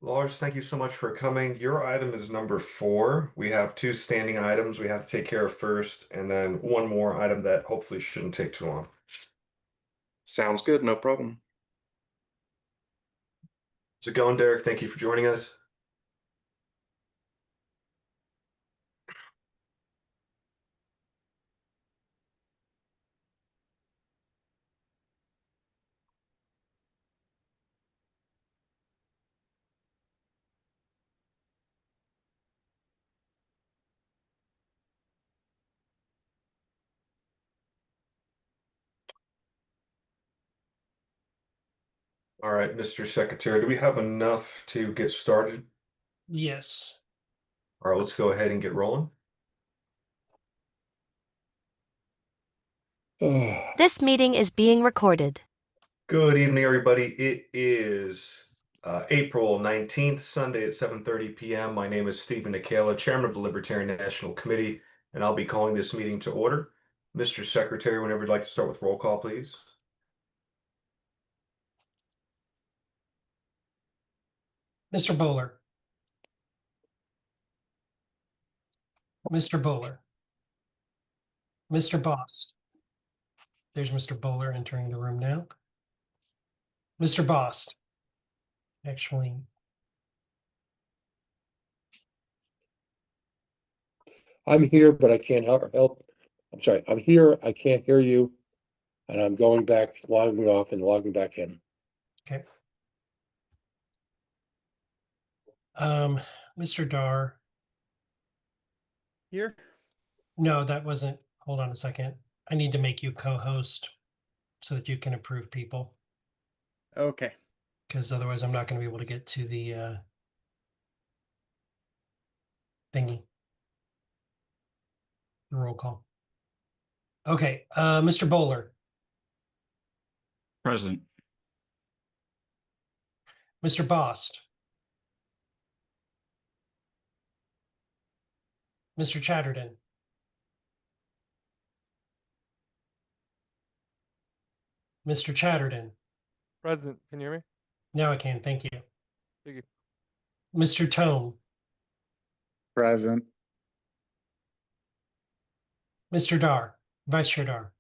Lars, thank you so much for coming. Your item is number 4. We have two standing items we have to take care of first, and then one more item that hopefully shouldn't take too long. Sounds good, no problem. How's it going, Derek? Thank you for joining us. All right, Mr. Secretary, do we have enough to get started? Yes. All right, let's go ahead and get rolling. This meeting is being recorded. Good evening, everybody. It is April 19th, Sunday at 7:30 p.m. My name is Stephen Nikala, Chairman of the Libertarian National Committee, and I'll be calling this meeting to order. Mr. Secretary, whenever you'd like to start with roll call, please. Mr. Bowler. Mr. Bowler. Mr. Boss. There's Mr. Bowler entering the room now. Mr. Boss. Actually, I'm here, but I can't help. I'm sorry, I'm here, I can't hear you. And I'm going back, logging off and logging back in. okay. Mr. Dar. Here? No, that wasn't. Hold on a second. I need to make you co-host so that you can approve people, Okay. because otherwise I'm not going to be able to get to the thingy. The roll call. Okay, Mr. Bowler. Present. Mr. Bost. Mr. Chatterton. Mr. Chatterton. Present. Can you hear me? Now I can. Thank you. Thank you. Mr. Tone. Present. Mr. Dar. Vice Chair Dar.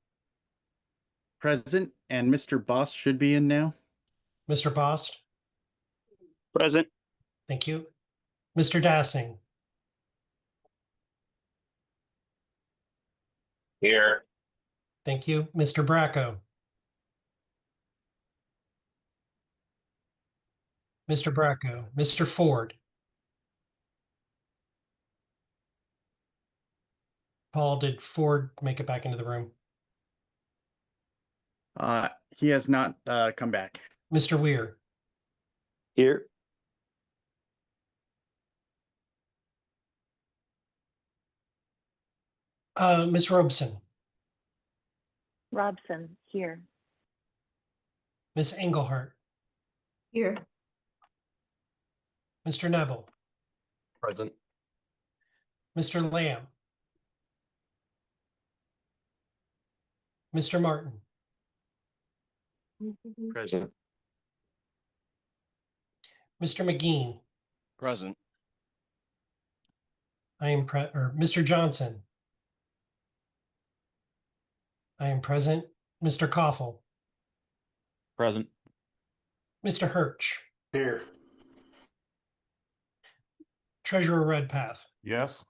Present, and Mr. Boss should be in now. Mr. Bost. Present. Thank you. Mr. Dassing. Here. Thank you. Mr. Bracco. Mr. Bracco. Mr. Ford. Paul, did Ford make it back into the room? He has not come back. Mr. Weir. Here. Ms. Robeson. Robson, here. Ms. Engelhardt. Here. Mr. Nebel. Present. Mr. Lamb. Mr. Martin. Present. Mr. McGee. Present. I am Mr. Johnson. I am present. Mr. Koffel. Present. Mr. Hirsch. Here. Treasurer Redpath. Yes.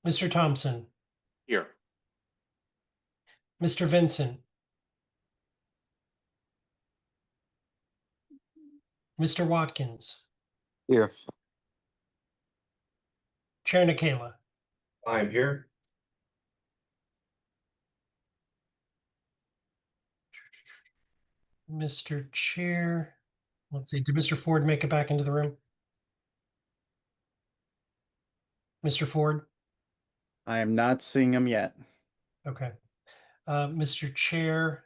Mr. Thompson. Here. Mr. Vincent. Mr. Watkins. Here. Chair Nikala. I'm here. Mr. Chair. Let's see. Did Mr. Ford make it back into the room? Mr. Ford? I am not seeing him yet. Okay. Mr. Chair,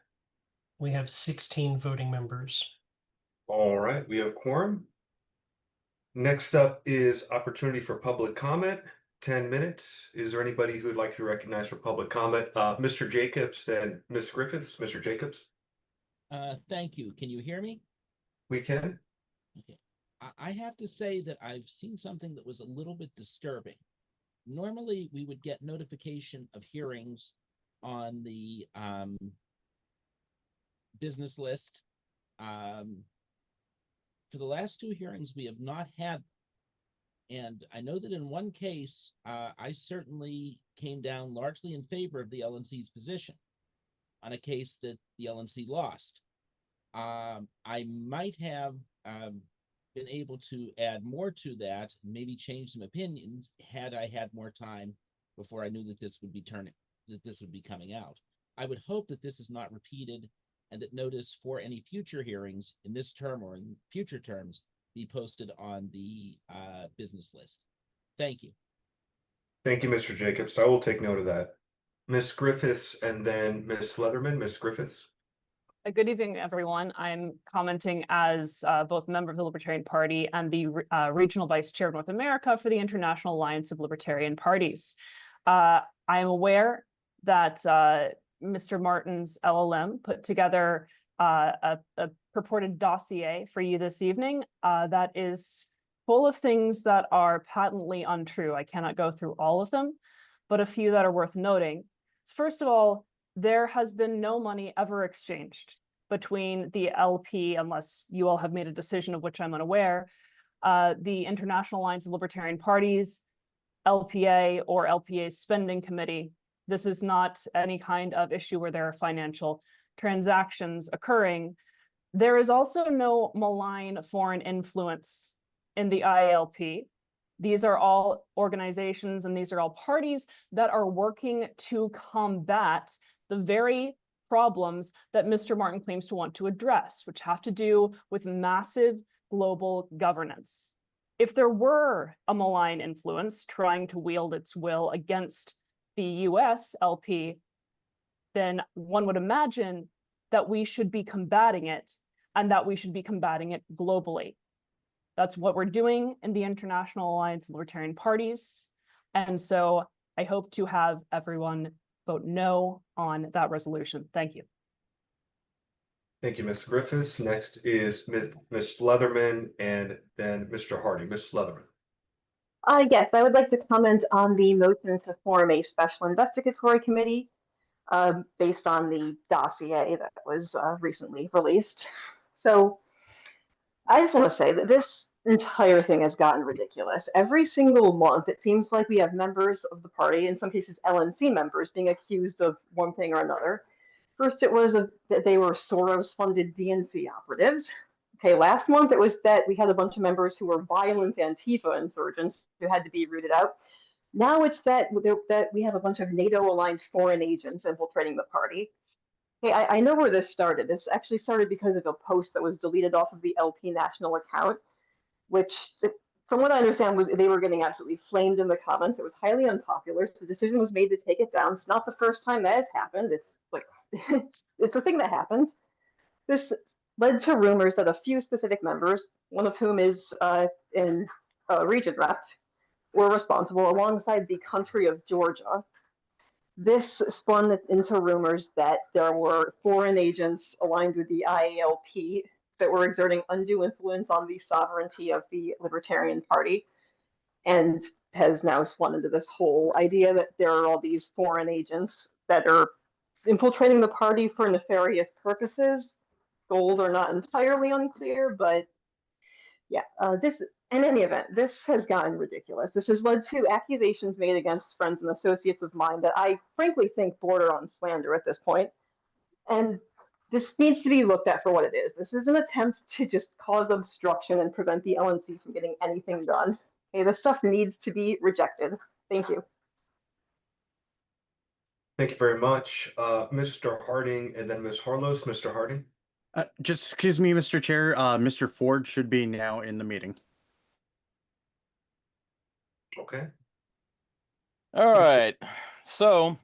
we have 16 voting members. All right, we have quorum. Next up is opportunity for public comment. 10 minutes. Is there anybody who would like to be recognized for public comment? Mr. Jacobs, then Ms. Griffiths. Mr. Jacobs. Thank you. Can you hear me? We can. Okay. I have to say that I've seen something that was a little bit disturbing. Normally, we would get notification of hearings on the business list. For the last two hearings, we have not had. And I know that in one case, I certainly came down largely in favor of the LNC's position on a case that the LNC lost. I might have been able to add more to that, maybe change some opinions had I had more time before I knew that this would be coming out. I would hope that this is not repeated and that notice for any future hearings in this term or in future terms be posted on the business list. Thank you. Thank you, Mr. Jacobs. I will take note of that. Ms. Griffiths and then Ms. Leatherman. Ms. Griffiths. Good evening, everyone. I'm commenting as both a member of the Libertarian Party and the Regional Vice Chair of North America for the International Alliance of Libertarian Parties. I am aware that Mr. Martin's LLM put together a purported dossier for you this evening that is full of things that are patently untrue. I cannot go through all of them, but a few that are worth noting. First of all, there has been no money ever exchanged between the LP, unless you all have made a decision of which I'm unaware, the International Alliance of Libertarian Parties, LPA, or LPA's spending committee. This is not any kind of issue where there are financial transactions occurring. There is also no malign foreign influence in the IALP. These are all organizations and these are all parties that are working to combat the very problems that Mr. Martin claims to want to address, which have to do with massive global governance. If there were a malign influence trying to wield its will against the US LP, then one would imagine that we should be combating it and that we should be combating it globally. That's what we're doing in the International Alliance of Libertarian Parties. And so I hope to have everyone vote no on that resolution. Thank you. Thank you, Ms. Griffiths. Next is Ms. Leatherman and then Mr. Hardy. Ms. Leatherman. Yes, I would like to comment on the motion to form a special investigatory committee based on the dossier that was recently released. So I just want to say that this entire thing has gotten ridiculous. Every single month, it seems like we have members of the party, in some cases LNC members, being accused of one thing or another. First, it was that they were Soros-funded DNC operatives. Okay, last month it was that we had a bunch of members who were violent Antifa insurgents who had to be rooted out. Now it's that we have a bunch of NATO-aligned foreign agents infiltrating the party. Okay, I know where this started. This actually started because of a post that was deleted off of the LP national account, which, from what I understand, was they were getting absolutely flamed in the comments. It was highly unpopular. So the decision was made to take it down. It's not the first time that has happened. It's like it's a thing that happens. This led to rumors that a few specific members, one of whom is in region rep, were responsible alongside the country of Georgia. This spun into rumors that there were foreign agents aligned with the IALP that were exerting undue influence on the sovereignty of the Libertarian Party, and has now spun into this whole idea that there are all these foreign agents that are infiltrating the party for nefarious purposes. Goals are not entirely unclear, but yeah, in any event, this has gotten ridiculous. This has led to accusations made against friends and associates of mine that I frankly think border on slander at this point. And this needs to be looked at for what it is. This is an attempt to just cause obstruction and prevent the LNC from getting anything done. Okay, this stuff needs to be rejected. Thank you. Thank you very much. Mr. Harding and then Ms. Harlos. Mr. Harding. Just excuse me, Mr. Chair. Mr. Ford should be now in the meeting. Okay. All right. So,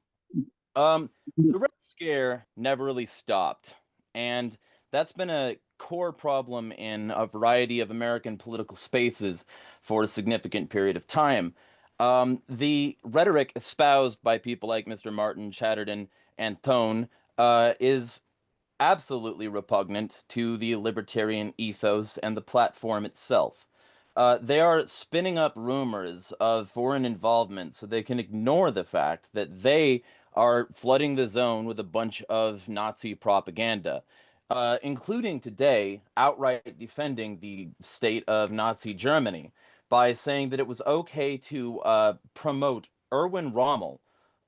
the Red Scare never really stopped, and that's been a core problem in a variety of American political spaces for a significant period of time. The rhetoric espoused by people like Mr. Martin, Chatterton, and Thone is absolutely repugnant to the libertarian ethos and the platform itself. They are spinning up rumors of foreign involvement so they can ignore the fact that they are flooding the zone with a bunch of Nazi propaganda, including today outright defending the state of Nazi Germany by saying that it was okay to promote Erwin Rommel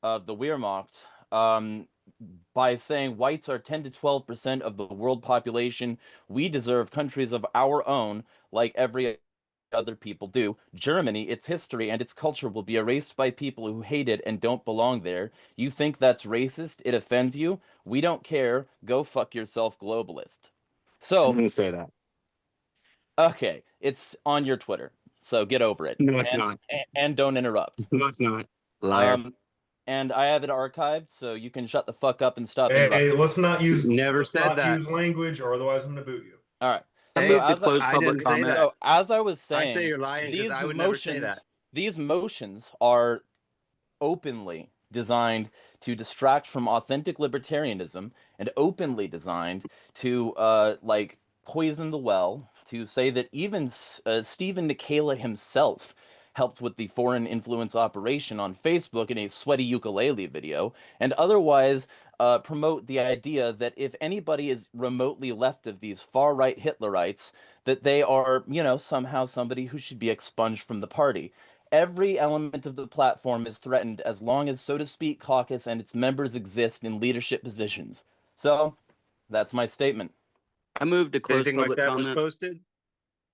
of the Wehrmacht, by saying whites are 10 to 12% of the world population. We deserve countries of our own like every other people do. Germany, its history and its culture will be erased by people who hate it and don't belong there. You think that's racist? It offends you? We don't care. Go fuck yourself, globalist. I'm So, gonna say that. okay, it's on your Twitter. So get over it. No, it's and, not. and don't interrupt. No, it's not. Liar. And I have it archived, so you can shut the fuck up and stop Hey, interrupting. let's not use Never let's said not that. use language, or otherwise I'm gonna boot you. All right. I So moved to as close I public didn't comment. say that. So as I was I saying, say you're lying because I would never say that. These motions are openly designed to distract from authentic libertarianism and openly designed to like poison the well, to say that even Stephen Nikela himself helped with the foreign influence operation on Facebook in a sweaty ukulele video, and otherwise promote the idea that if anybody is remotely left of these far-right Hitlerites, that they are, you know, somehow somebody who should be expunged from the party. Every element of the platform is threatened as long as So to Speak caucus and its members exist in leadership positions. So, that's my statement. I moved to close Anything like public that was comment. posted?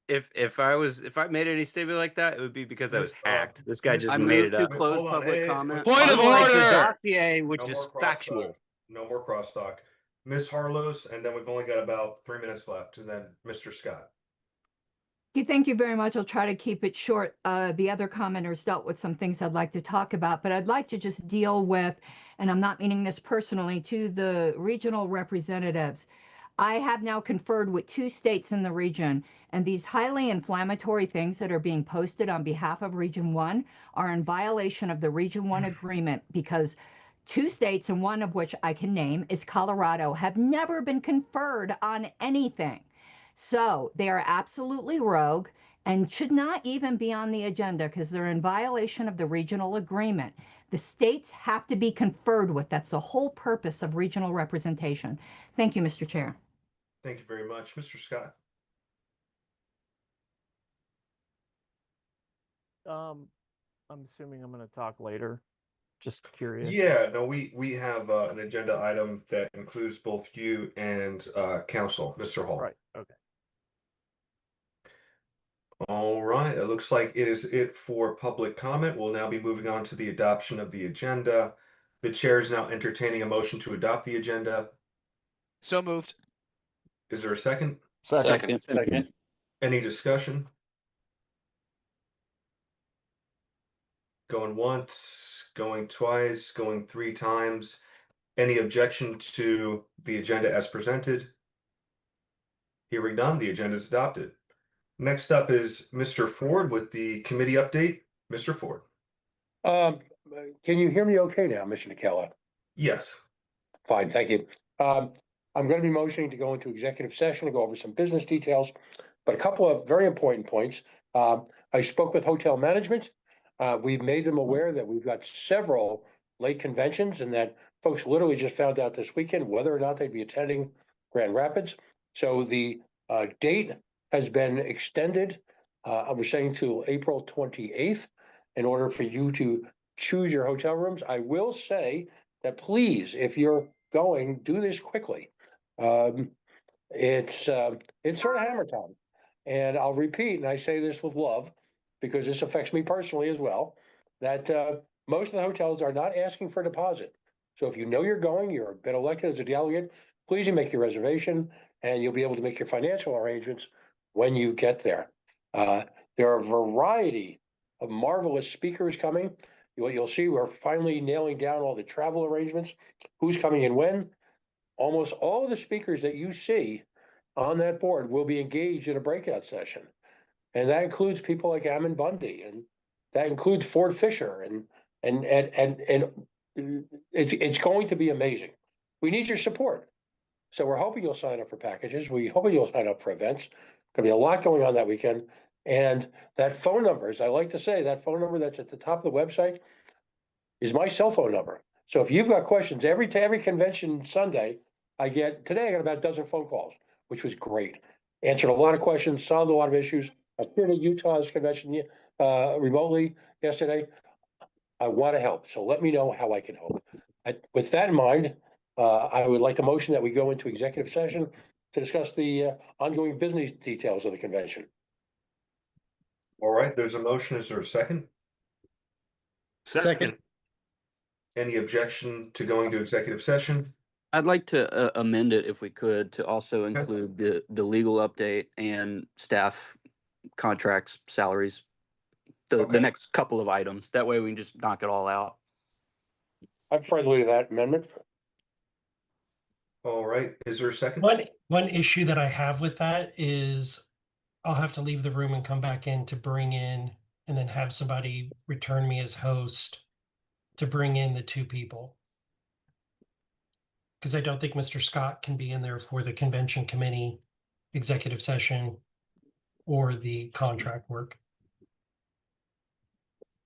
If I made any statement like that, it would be because I was hacked. This guy just I made moved it to up. close Hold on, public hey, comment. Point of Unlike order! the Dossier, which No is more crosstalk. factual. No more crosstalk. Ms. Harlos, and then we've only got about 3 minutes left, and then Mr. Scott. Thank you very much. I'll try to keep it short. The other commenters dealt with some things I'd like to talk about, but I'd like to just deal with, and I'm not meaning this personally, to the regional representatives. I have now conferred with 2 states in the region, and these highly inflammatory things that are being posted on behalf of Region 1 are in violation of the Region 1 agreement, because 2 states, and one of which I can name is Colorado, have never been conferred on anything. So they are absolutely rogue and should not even be on the agenda because they're in violation of the regional agreement. The states have to be conferred with. That's the whole purpose of regional representation. Thank you, Mr. Chair. Thank you very much. Mr. Scott. I'm assuming I'm going to talk later. Just curious. Yeah, no, we have an agenda item that includes both you and council, Mr. Hall. Right. Okay. All right, it looks like it is it for public comment. We'll now be moving on to the adoption of the agenda. The chair is now entertaining a motion to adopt the agenda. So moved. Is there a second? Second. Any discussion? Going once, going twice, going 3 times. Any objection to the agenda as presented? Hearing none, the agenda is adopted. Next up is Mr. Ford with the committee update. Mr. Ford. Can you hear me okay now, Mr. Nikela? Yes. Fine, thank you. I'm going to be motioning to go into executive session to go over some business details, but a couple of very important points. I spoke with hotel management. We've made them aware that we've got several late conventions and that folks literally just found out this weekend whether or not they'd be attending Grand Rapids. So the date has been extended, I was saying, to April 28th in order for you to choose your hotel rooms. I will say that please, if you're going, do this quickly. It's sort of hammer time. And I'll repeat, and I say this with love, because this affects me personally as well, that most of the hotels are not asking for a deposit. So if you know you're going, you're been elected as a delegate, please make your reservation and you'll be able to make your financial arrangements when you get there. There are a variety of marvelous speakers coming. You'll see we're finally nailing down all the travel arrangements, who's coming and when. Almost all of the speakers that you see on that board will be engaged in a breakout session. And that includes people like Ammon Bundy, and that includes Ford Fisher, and it's going to be amazing. We need your support. So we're hoping you'll sign up for packages. We hoping you'll sign up for events. Gonna be a lot going on that weekend. And that phone number, as I like to say, that phone number that's at the top of the website is my cell phone number. So if you've got questions, every convention Sunday, today I got about a dozen phone calls, which was great. Answered a lot of questions, solved a lot of issues. I appeared at Utah's convention remotely yesterday. I want to help, so let me know how I can help. With that in mind, I would like to motion that we go into executive session to discuss the ongoing business details of the convention. All right, there's a motion. Is there a second? Second. Any objection to going to executive session? I'd like to amend it if we could to also include the legal update and staff contracts, salaries, the next couple of items. That way we can just knock it all out. I'm friendly to that amendment. All right, is there a second? One issue that I have with that is I'll have to leave the room and come back in to bring in and then have somebody return me as host to bring in the two people. Because I don't think Mr. Scott can be in there for the convention committee executive session or the contract work.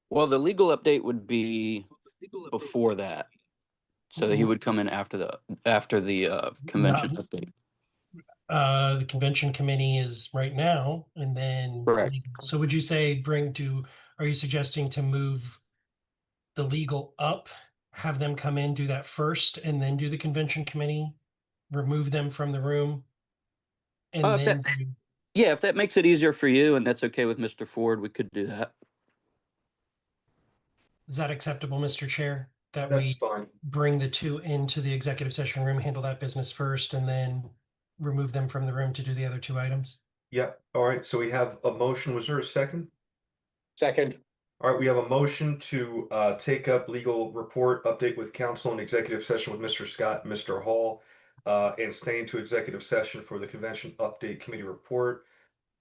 Well, the legal update would be before that. So that he would come in after the convention update. The convention committee is right now, and then Correct. so would you say are you suggesting to move the legal up, have them come in, do that first, and then do the convention committee, remove them from the room, and then yeah, if that makes it easier for you and that's okay with Mr. Ford, we could do that. Is that acceptable, Mr. Chair? That That's we fine. bring the two into the executive session room, handle that business first, and then remove them from the room to do the other two items? Yeah, all right, so we have a motion. Was there a second? Second. All right, we have a motion to take up legal report update with council and executive session with Mr. Scott and Mr. Hall, and stay into executive session for the convention update committee report.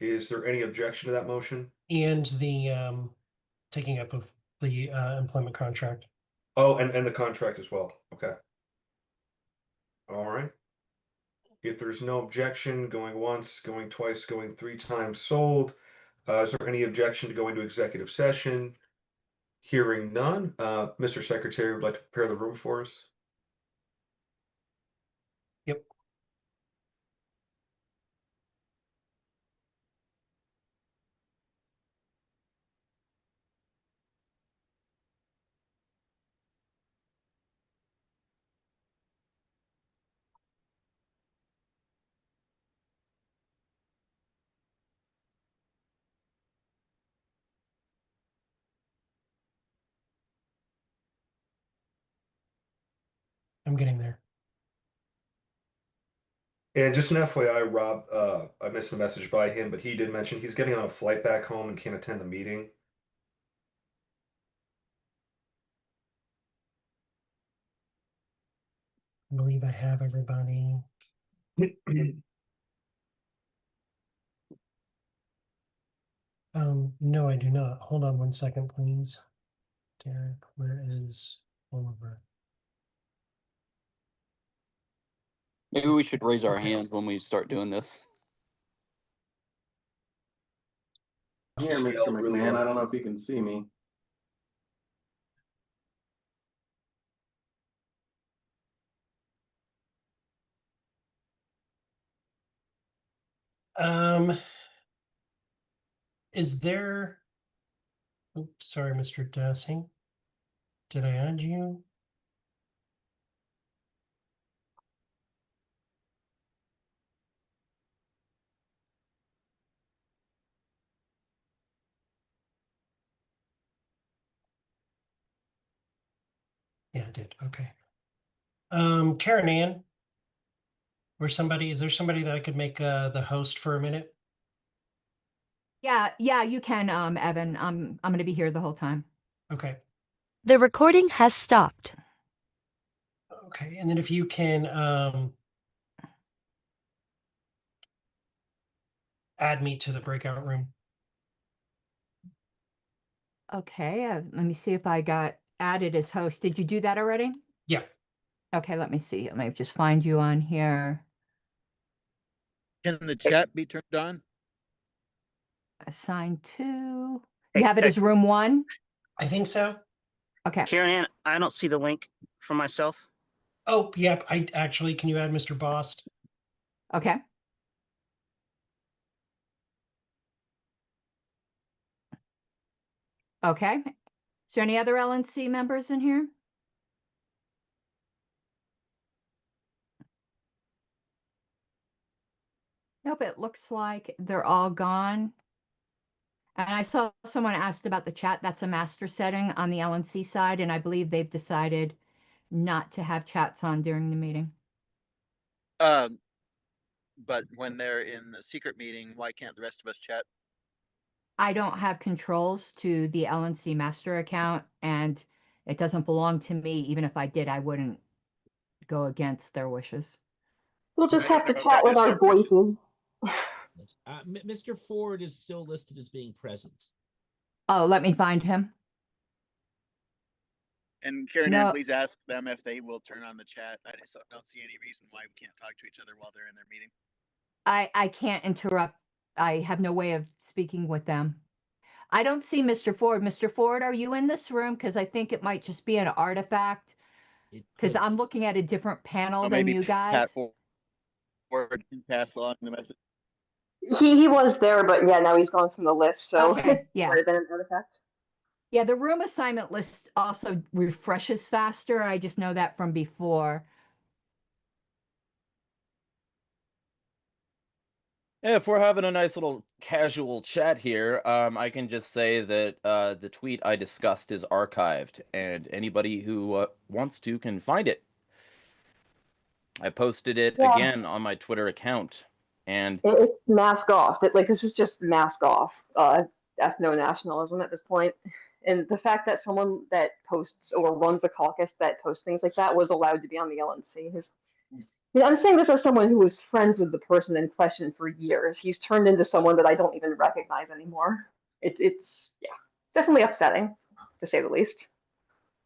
Is there any objection to that motion? And the taking up of the employment contract. Oh, and the contract as well. Okay. All right. If there's no objection, going once, going twice, going 3 times, sold. Is there any objection to go into executive session? Hearing none, Mr. Secretary would like to prepare the room for us. Yep. I'm getting there. And just an FYI, Rob, I missed a message by him, but he did mention he's getting on a flight back home and can't attend the meeting. I believe I have everybody. No, I do not. Hold on 1 second, please. Derek, where is Oliver? Maybe we should raise our hands when we start doing this. I'm here, Mr. McMahon. I don't know if you can see me. Is there? Oops, sorry, Mr. Dessing. Did I add you? Yeah, I did. Okay. Karen Ann, is there somebody that I could make the host for a minute? Yeah, you can, Evan. I'm going to be here the whole time. Okay. The recording has stopped. Okay, and then if you can add me to the breakout room. Okay, let me see if I got added as host. Did you do that already? Yeah. Okay, let me see. Let me just find you on here. Can the chat be turned on? Assigned to, Hey, you have it as room 1? I think so. Okay. Karen Ann, I don't see the link for myself. Oh, yep. I actually, can you add Mr. Bost? Okay. Okay. Is there any other LNC members in here? Nope, it looks like they're all gone. And I saw someone asked about the chat. That's a master setting on the LNC side, and I believe they've decided not to have chats on during the meeting. But when they're in a secret meeting, why can't the rest of us chat? I don't have controls to the LNC master account, and it doesn't belong to me. Even if I did, I wouldn't go against their wishes. We'll just have to chat with our voices. Mr. Ford is still listed as being present. Oh, let me find him. And Karen No. Ann, please ask them if they will turn on the chat. I just don't see any reason why we can't talk to each other while they're in their meeting. I can't interrupt. I have no way of speaking with them. I don't see Mr. Ford. Mr. Ford, are you in this room? Because I think it might just be an artifact. Because I'm looking at a different panel than maybe you guys. Pat Ford can pass along the message. He was there, but yeah, now he's gone from the list. So Okay, yeah. might have been an artifact. Yeah, the room assignment list also refreshes faster. I just know that from before. If we're having a nice little casual chat here, I can just say that the tweet I discussed is archived, and anybody who wants to can find it. I posted it again on my Twitter account, and It's mask off. Like, this is just mask off ethno-nationalism at this point. And the fact that someone that posts or runs a caucus that posts things like that was allowed to be on the LNC is. I'm saying this as someone who was friends with the person in question for years. He's turned into someone that I don't even recognize anymore. It's yeah, definitely upsetting, to say the least.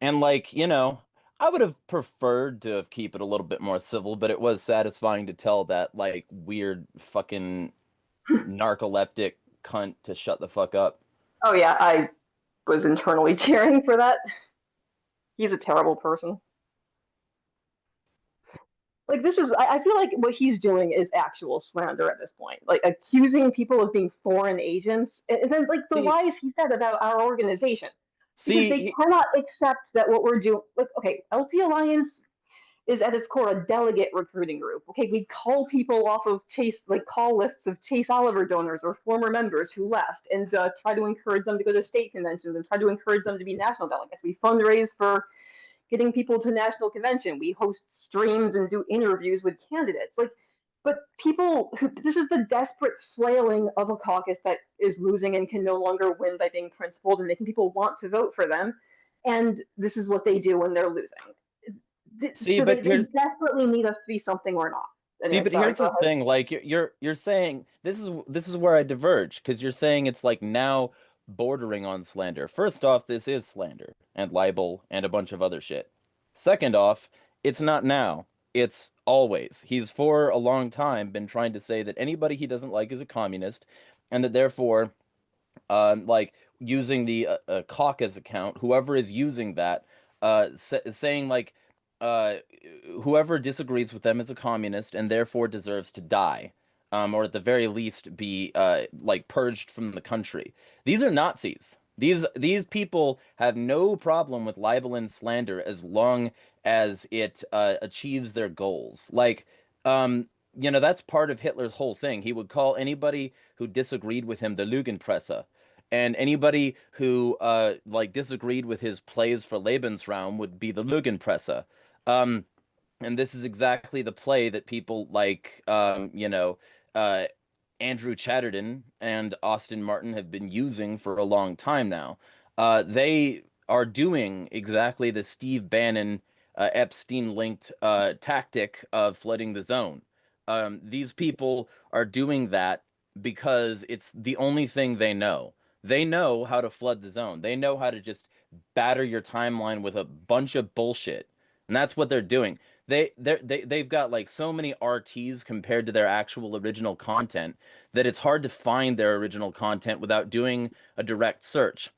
And like, you know, I would have preferred to have keep it a little bit more civil, but it was satisfying to tell that like weird fucking narcoleptic cunt to shut the fuck up. Oh yeah, I was internally cheering for that. He's a terrible person. Like, this is, I feel like what he's doing is actual slander at this point. Like, accusing people of being foreign agents, and then like the lies he said about our organization. Because they cannot accept that what we're doing. Like, okay, LP Alliance is at its core a delegate recruiting group. Okay, we call people off of call lists of Chase Oliver donors or former members who left, and try to encourage them to go to state conventions and try to encourage them to be national delegates. We fundraise for getting people to national convention. We host streams and do interviews with candidates. Like, but people, this is the desperate flailing of a caucus that is losing and can no longer win by being principled and making people want to vote for them. And this is what they do when they're losing. So they desperately need us to be something we're not. See, but here's the thing, like you're saying this is where I diverge, because you're saying it's like now bordering on slander. First off, this is slander and libel and a bunch of other shit. Second off, it's not now. It's always. He's for a long time been trying to say that anybody he doesn't like is a communist, and that therefore, like using the caucus account, whoever is using that, saying like, whoever disagrees with them is a communist and therefore deserves to die, or at the very least be like purged from the country. These are Nazis. These people have no problem with libel and slander as long as it achieves their goals. Like, you know, that's part of Hitler's whole thing. He would call anybody who disagreed with him the Lügenpresse. And anybody who like disagreed with his plays for Lebensraum would be the Lügenpresse. And this is exactly the play that people like, you know, Andrew Chatterton and Austin Martin have been using for a long time now. They are doing exactly the Steve Bannon, Epstein-linked tactic of flooding the zone. These people are doing that because it's the only thing they know. They know how to flood the zone. They know how to just batter your timeline with a bunch of bullshit. And that's what they're doing. they've got like so many RTs compared to their actual original content that it's hard to find their original content without doing a direct search.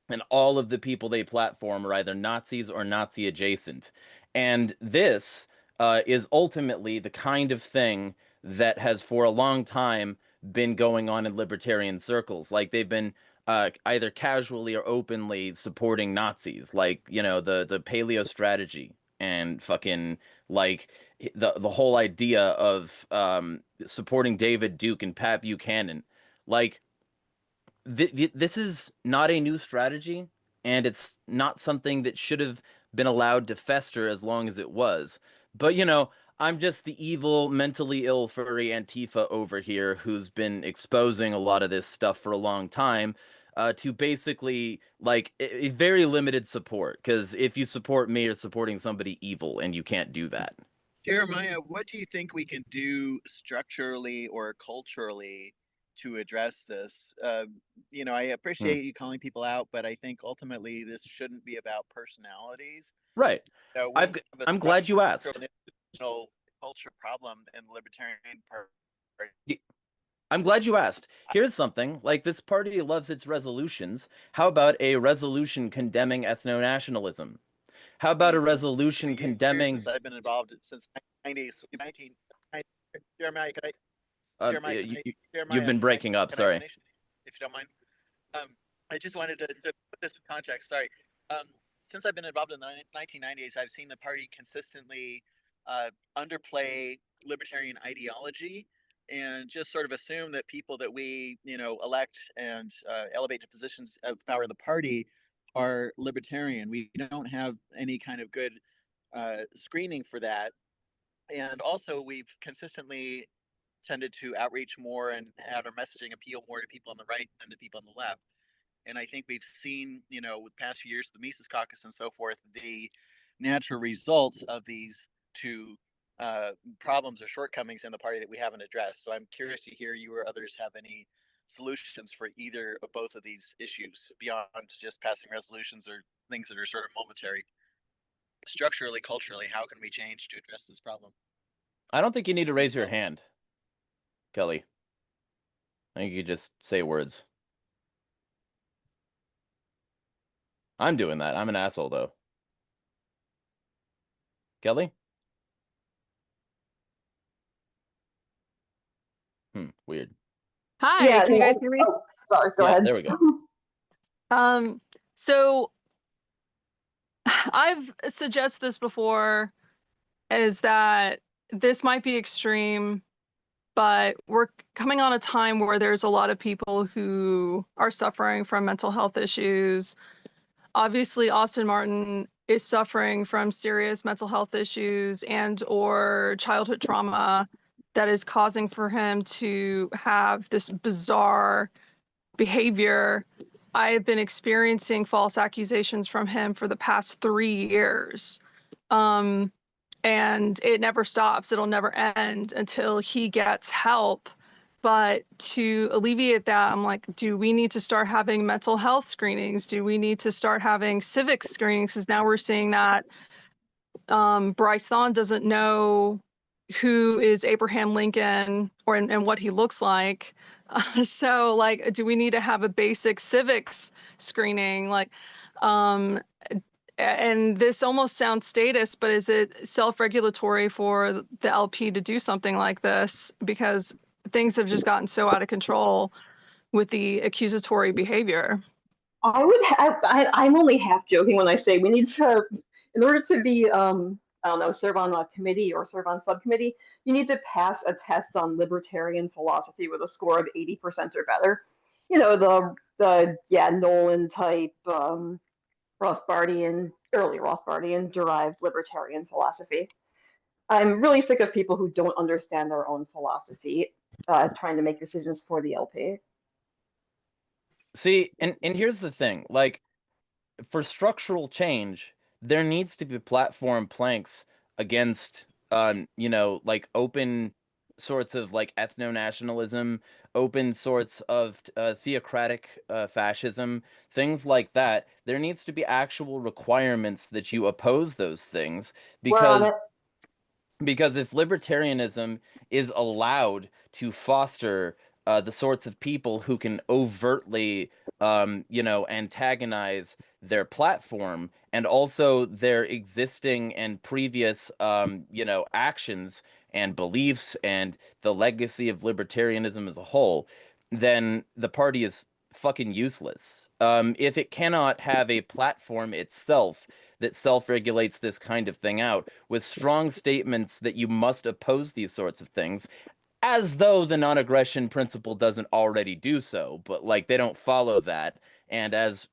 And all of the people they platform are either Nazis or Nazi adjacent. And this is ultimately the kind of thing that has for a long time been going on in libertarian circles. Like they've been either casually or openly supporting Nazis, like, you know, the paleo strategy and fucking like the whole idea of supporting David Duke and Pat Buchanan. Like this is not a new strategy, and it's not something that should have been allowed to fester as long as it was. But, you know, I'm just the evil, mentally ill furry Antifa over here who's been exposing a lot of this stuff for a long time to basically, like, a very limited support. Because if you support me, you're supporting somebody evil, and you can't do that. Jeremiah, what do you think we can do structurally or culturally to address this? You know, I appreciate you calling people out, but I think ultimately this shouldn't be about personalities. Right. So I'm glad you asked. Culture problem in the Libertarian Party. I'm glad you asked. Here's something, like this party loves its resolutions. How about a resolution condemning ethno-nationalism? How about a resolution condemning... Since I've been involved since 1990s. Jeremiah, could I? Jeremiah, you've been breaking up, sorry. If you don't mind. I just wanted to put this in context, sorry. Since I've been involved in the 1990s, I've seen the party consistently underplay libertarian ideology and just sort of assume that people that we, you know, elect and elevate to positions of power in the party are libertarian. We don't have any kind of good screening for that. And also we've consistently tended to outreach more and have our messaging appeal more to people on the right than to people on the left. And I think we've seen, you know, with past few years, the Mises Caucus and so forth, the natural results of these two problems or shortcomings in the party that we haven't addressed. So I'm curious to hear you or others have any solutions for either or both of these issues beyond just passing resolutions or things that are sort of momentary. Structurally, culturally, how can we change to address this problem? I don't think you need to raise your hand, Kelly. I think you just say words. I'm doing that. I'm an asshole, though. Kelly? Weird. Hi, Yeah, can you no, guys hear me? oh, sorry, go Yeah, ahead. there we go. So I've suggested this before, is that this might be extreme, but we're coming on a time where there's a lot of people who are suffering from mental health issues. Obviously, Austin Martin is suffering from serious mental health issues and or childhood trauma that is causing for him to have this bizarre behavior. I have been experiencing false accusations from him for the past 3 years. And it never stops. It'll never end until he gets help. But to alleviate that, I'm like, do we need to start having mental health screenings? Do we need to start having civics screenings? Because now we're seeing that Bryce Thon doesn't know who is Abraham Lincoln or and what he looks like. So like, do we need to have a basic civics screening? Like, and this almost sounds statist, but is it self-regulatory for the LP to do something like this? Because things have just gotten so out of control with the accusatory behavior. I'm only half joking when I say we need to, in order to be, I don't know, serve on a committee or serve on subcommittee, you need to pass a test on libertarian philosophy with a score of 80% or better. You know, the Nolan type, Rothbardian, early Rothbardian derived libertarian philosophy. I'm really sick of people who don't understand their own philosophy, trying to make decisions for the LP. See, and here's the thing, like, for structural change, there needs to be platform planks against, you know, like open sorts of like ethno-nationalism, open sorts of theocratic fascism, things like that. There needs to be actual requirements that you oppose those things, We're on because it. Because if libertarianism is allowed to foster the sorts of people who can overtly, antagonize their platform and also their existing and previous, actions and beliefs and the legacy of libertarianism as a whole, then the party is fucking useless. If it cannot have a platform itself that self-regulates this kind of thing out with strong statements that you must oppose these sorts of things, as though the non-aggression principle doesn't already do so, but like they don't follow that. And as,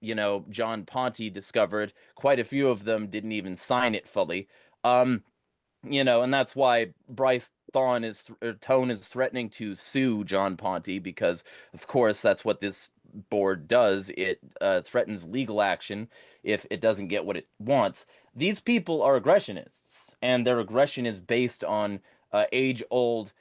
John Ponte discovered, quite a few of them didn't even sign it fully. And that's why Bryce Tone is threatening to sue John Ponte because, of course, that's what this board does. It threatens legal action if it doesn't get what it wants. These people are aggressionists, and their aggression is based on age-old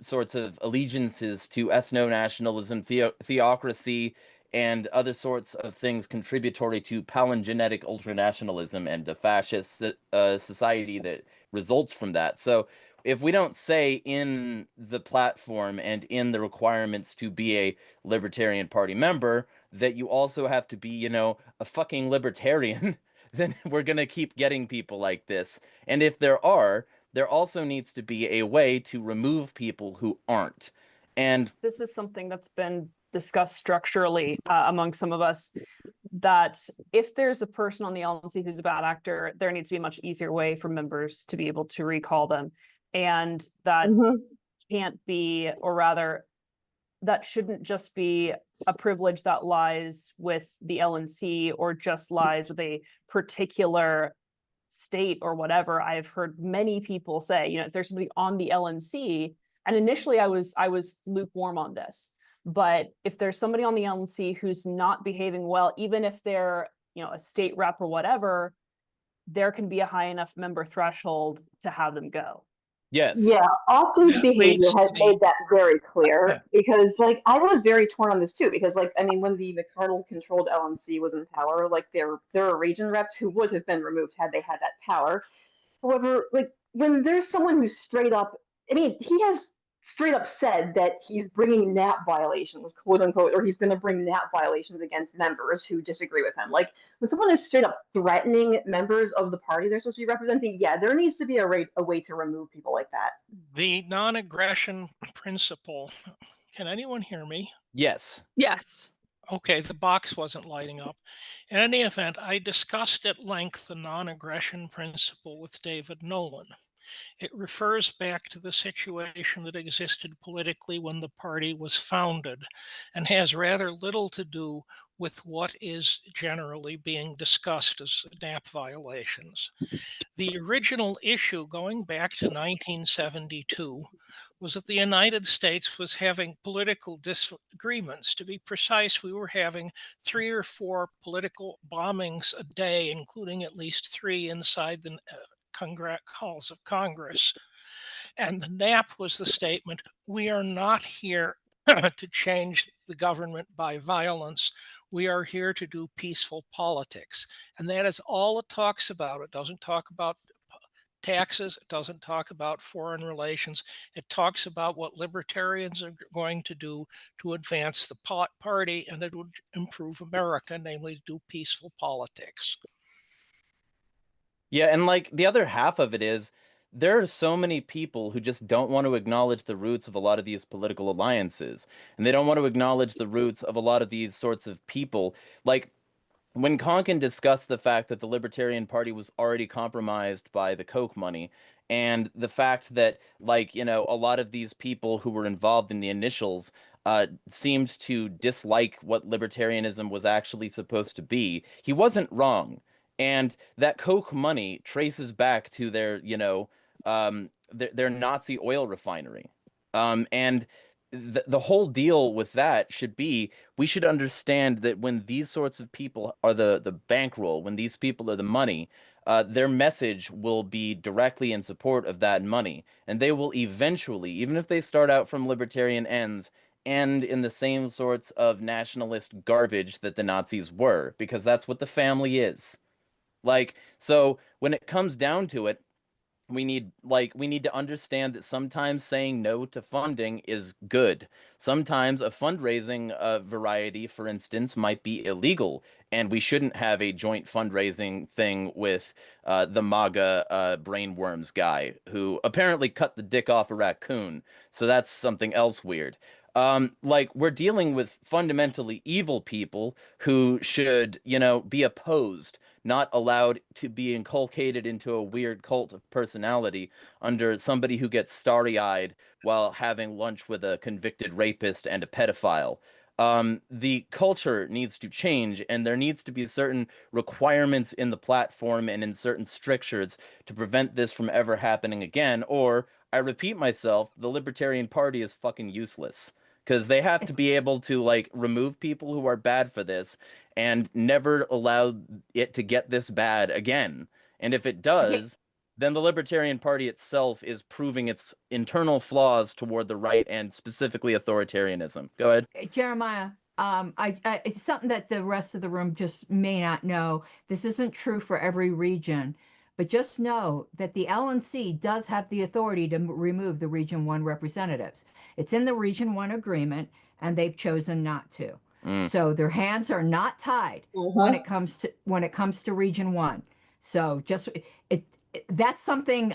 sorts of allegiances to ethno-nationalism, theocracy, and other sorts of things contributory to palingenetic ultranationalism and the fascist society that results from that. So if we don't say in the platform and in the requirements to be a Libertarian Party member that you also have to be, a fucking libertarian, then we're going to keep getting people like this. And if there also needs to be a way to remove people who aren't. And this is something that's been discussed structurally among some of us, that if there's a person on the LNC who's a bad actor, there needs to be a much easier way for members to be able to recall them. And that can't be, or rather, that shouldn't just be a privilege that lies with the LNC or just lies with a particular state or whatever. I've heard many people say, if there's somebody on the LNC, and initially I was lukewarm on this, but if there's somebody on the LNC who's not behaving well, even if they're, a state rep or whatever, there can be a high enough member threshold to have them go. Yes. Yeah, Austin's behavior has made that very clear because, I was very torn on this too. Because, when the McArdle-controlled LNC was in power, there are region reps who would have been removed had they had that power. However, when there's someone who's straight up, he has straight up said that he's bringing NAP violations, quote unquote, or he's going to bring NAP violations against members who disagree with him. When someone is straight up threatening members of the party they're supposed to be representing, yeah, there needs to be a way to remove people like that. The non-aggression principle. Can anyone hear me? Yes. Yes. Okay, the box wasn't lighting up. In any event, I discussed at length the non-aggression principle with David Nolan. It refers back to the situation that existed politically when the party was founded and has rather little to do with what is generally being discussed as NAP violations. The original issue going back to 1972 was that the United States was having political disagreements. To be precise, we were having 3 or 4 political bombings a day, including at least 3 inside the halls of Congress. And the NAP was the statement, we are not here to change the government by violence. We are here to do peaceful politics. And that is all it talks about. It doesn't talk about taxes. It doesn't talk about foreign relations. It talks about what libertarians are going to do to advance the party, and it would improve America, namely to do peaceful politics. Yeah, and the other half of it is there are so many people who just don't want to acknowledge the roots of a lot of these political alliances, and they don't want to acknowledge the roots of a lot of these sorts of people. When Konkin discussed the fact that the Libertarian Party was already compromised by the Koch money, and the fact that, a lot of these people who were involved in the initials seemed to dislike what libertarianism was actually supposed to be, he wasn't wrong. And that Koch money traces back to their Nazi oil refinery. And the whole deal with that should be, we should understand that when these sorts of people are the bankroll, when these people are the money, their message will be directly in support of that money. And they will eventually, even if they start out from libertarian ends, end in the same sorts of nationalist garbage that the Nazis were, because that's what the family is. So when it comes down to it, we need to understand that sometimes saying no to funding is good. Sometimes a fundraising variety, for instance, might be illegal, and we shouldn't have a joint fundraising thing with the MAGA brainworms guy who apparently cut the dick off a raccoon. So that's something else weird. Like, we're dealing with fundamentally evil people who should, be opposed, not allowed to be inculcated into a weird cult of personality under somebody who gets starry-eyed while having lunch with a convicted rapist and a pedophile. The culture needs to change, and there needs to be certain requirements in the platform and in certain strictures to prevent this from ever happening again, or, I repeat myself, the Libertarian Party is fucking useless. Because they have to be able to, like, remove people who are bad for this and never allow it to get this bad again. And if it does, then the Libertarian Party itself is proving its internal flaws toward the right and specifically authoritarianism. Go ahead. Jeremiah, it's something that the rest of the room just may not know. This isn't true for every region, but just know that the LNC does have the authority to remove the Region 1 representatives. It's in the Region 1 agreement, and they've chosen not to. So their hands are not tied when it comes to Region 1. So just that's something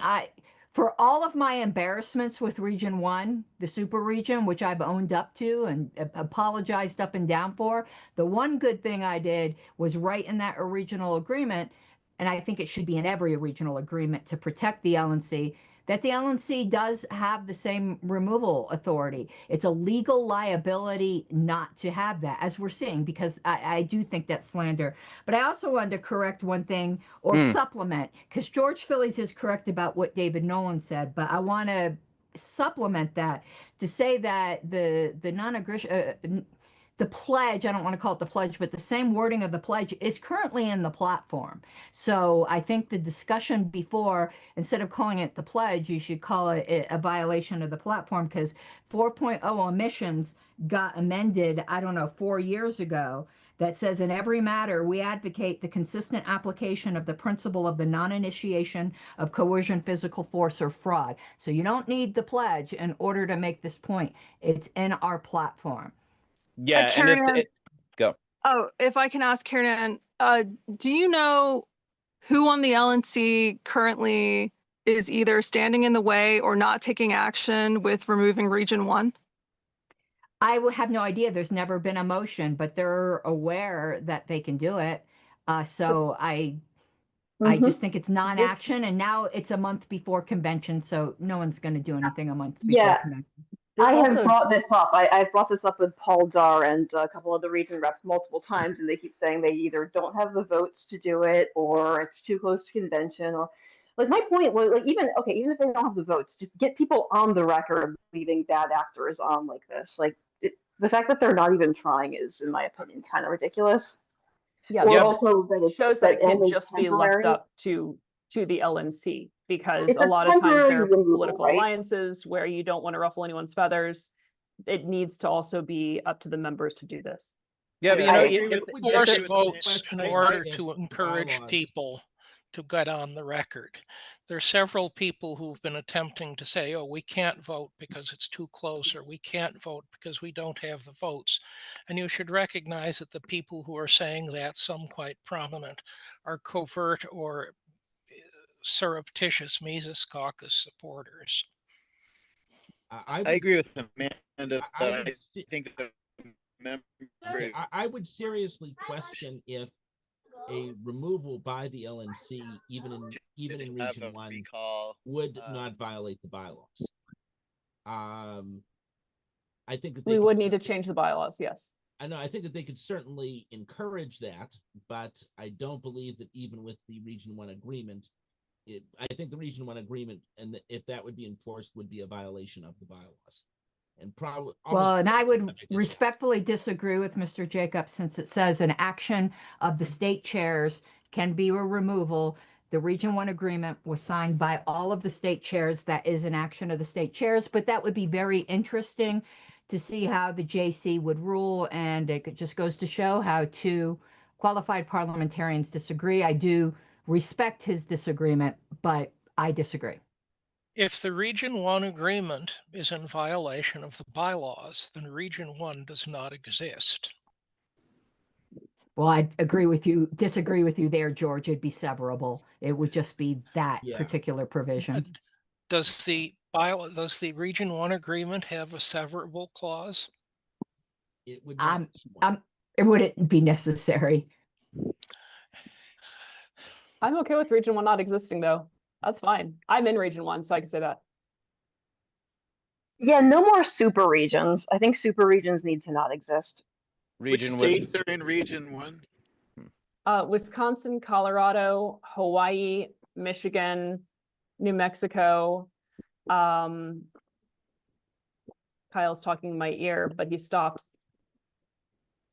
for all of my embarrassments with Region 1, the super region, which I've owned up to and apologized up and down for, the one good thing I did was write in that regional agreement, and I think it should be in every regional agreement to protect the LNC, that the LNC does have the same removal authority. It's a legal liability not to have that, as we're seeing, because I do think that's slander. But I also wanted to correct one thing, or supplement, because George Phillies is correct about what David Nolan said, but I want to supplement that to say that the non-aggression, the pledge, I don't want to call it the pledge, but the same wording of the pledge is currently in the platform. So I think the discussion before, instead of calling it the pledge, you should call it a violation of the platform, because 4.0 emissions got amended, I don't know, 4 years ago, that says in every matter, we advocate the consistent application of the principle of the non-initiation of coercion, physical force, or fraud. So you don't need the pledge in order to make this point. It's in our platform. Yeah, and if go. Oh, if I can ask Karen, do you know who on the LNC currently is either standing in the way or not taking action with removing Region 1? I will have no idea. There's never been a motion, but they're aware that they can do it. So I just think it's non-action, and now it's a month before convention, so no one's going to do anything a month before convention. I have brought this up. I've brought this up with Paul Dar and a couple of the region reps multiple times, and they keep saying they either don't have the votes to do it, or it's too close to convention, or like my point was like even if they don't have the votes, just get people on the record leaving bad actors on like this. Like the fact that they're not even trying is, in my opinion, kind of ridiculous. Yeah, Or this also that it shows that it can't only just be temporary. left up to the LNC, because It's a lot of times there are removal, political right? alliances where you don't want to ruffle anyone's feathers. It needs to also be up to the members to do this. Yeah, but force votes in order to encourage people to get on the record. There are several people who've been attempting to say, oh, we can't vote because it's too close, or we can't vote because we don't have the votes. And you should recognize that the people who are saying that, some quite prominent, are covert or surreptitious Mises Caucus supporters. I agree with Amanda. I think that I would seriously question if a removal by the LNC, even in Region 1, would not violate the bylaws. I think that We would need to change the bylaws, yes. I know. I think that they could certainly encourage that, but I don't believe that even with the Region 1 agreement, I think the Region 1 agreement, and if that would be enforced, would be a violation of the bylaws. And probably well, and I would respectfully disagree with Mr. Jacobs, since it says an action of the state chairs can be a removal. The Region 1 agreement was signed by all of the state chairs. That is an action of the state chairs, but that would be very interesting to see how the JC would rule, and it just goes to show how two qualified parliamentarians disagree. I do respect his disagreement, but I disagree. If the Region 1 agreement is in violation of the bylaws, then Region 1 does not exist. Well, I agree with you, disagree with you there, George. It'd be severable. It would just be that particular provision. Does the Region 1 agreement have a severable clause? It would not. It wouldn't be necessary. I'm okay with Region 1 not existing, though. That's fine. I'm in Region 1, so I can say that. Yeah, no more super regions. I think super regions need to not exist. Which states are in Region 1? Wisconsin, Colorado, Hawaii, Michigan, New Mexico. Kyle's talking in my ear, but he stopped.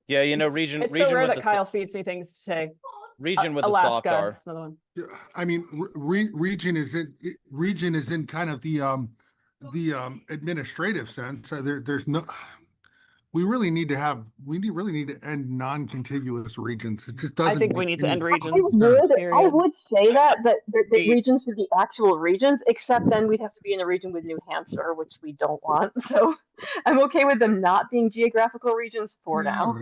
Yeah, you know, region. It's region so rare with that the Kyle feeds me things to say. Region with the soft Alaska. R. That's another one. I mean, region is in kind of the administrative sense. There's no. We really need to end non-contiguous regions. It just doesn't. I think we need to end regions. I would say that regions should be actual regions, except then we'd have to be in a region with New Hampshire, which we don't want. So I'm okay with them not being geographical regions for now.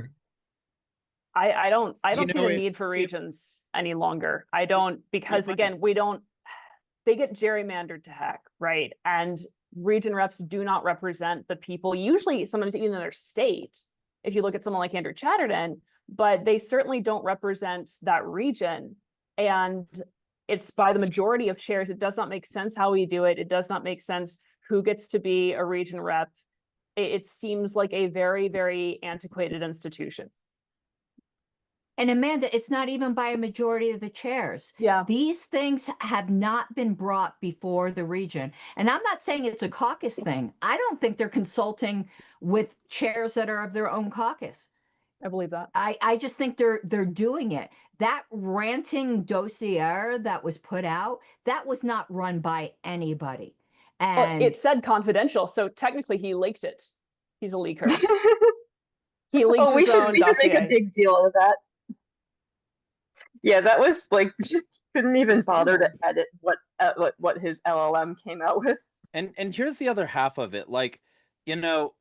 I don't see the need for regions any longer. I don't, because again, they get gerrymandered to heck, right? And region reps do not represent the people, usually sometimes even in their state, if you look at someone like Andrew Chatterton, but they certainly don't represent that region. And it's by the majority of chairs. It does not make sense how we do it. It does not make sense who gets to be a region rep. It seems like a very, very antiquated institution. And Amanda, it's not even by a majority of the chairs. Yeah. These things have not been brought before the region. And I'm not saying it's a caucus thing. I don't think they're consulting with chairs that are of their own caucus. I believe that. I just think they're doing it. That ranting dossier that was put out, that was not run by anybody. And well, it said confidential, so technically he leaked it. He's a leaker. He leaked his own we should dossier. make a big deal of that. Yeah, that was like couldn't even bother to edit what his LLM came out with. And here's the other half of it. Like, you know,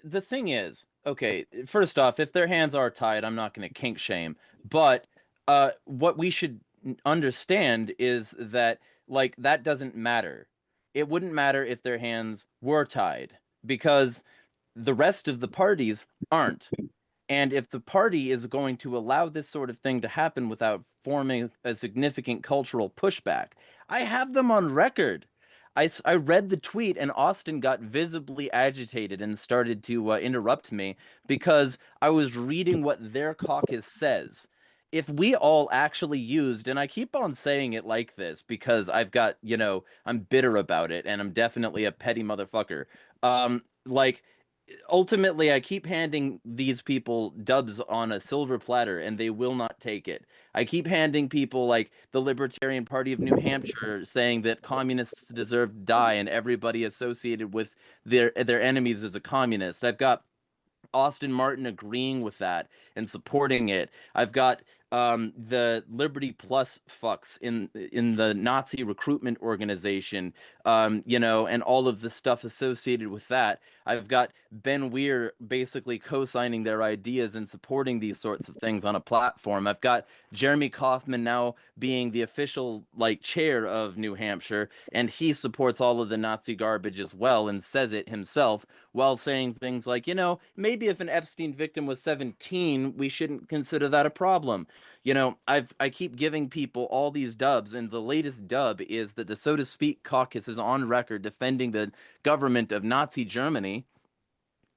the thing is, okay, first off, if their hands are tied, I'm not going to kink shame. But what we should understand is that, like, that doesn't matter. It wouldn't matter if their hands were tied, because the rest of the parties aren't. And if the party is going to allow this sort of thing to happen without forming a significant cultural pushback, I have them on record. I read the tweet, and Austin got visibly agitated and started to interrupt me because I was reading what their caucus says. If we all actually used, and I keep on saying it like this because I've got, you know, I'm bitter about it, and I'm definitely a petty motherfucker. Like, ultimately, I keep handing these people dubs on a silver platter, and they will not take it. I keep handing people like the Libertarian Party of New Hampshire saying that communists deserve to die, and everybody associated with their enemies is a communist. I've got Austin Martin agreeing with that and supporting it. I've got the Liberty Plus fucks in the Nazi recruitment organization, you know, and all of the stuff associated with that. I've got Ben Weir basically co-signing their ideas and supporting these sorts of things on a platform. I've got Jeremy Kaufman now being the official, like, chair of New Hampshire, and he supports all of the Nazi garbage as well and says it himself, while saying things like, you know, maybe if an Epstein victim was 17, we shouldn't consider that a problem. You know, I keep giving people all these dubs, and the latest dub is that the So to Speak caucus is on record defending the government of Nazi Germany.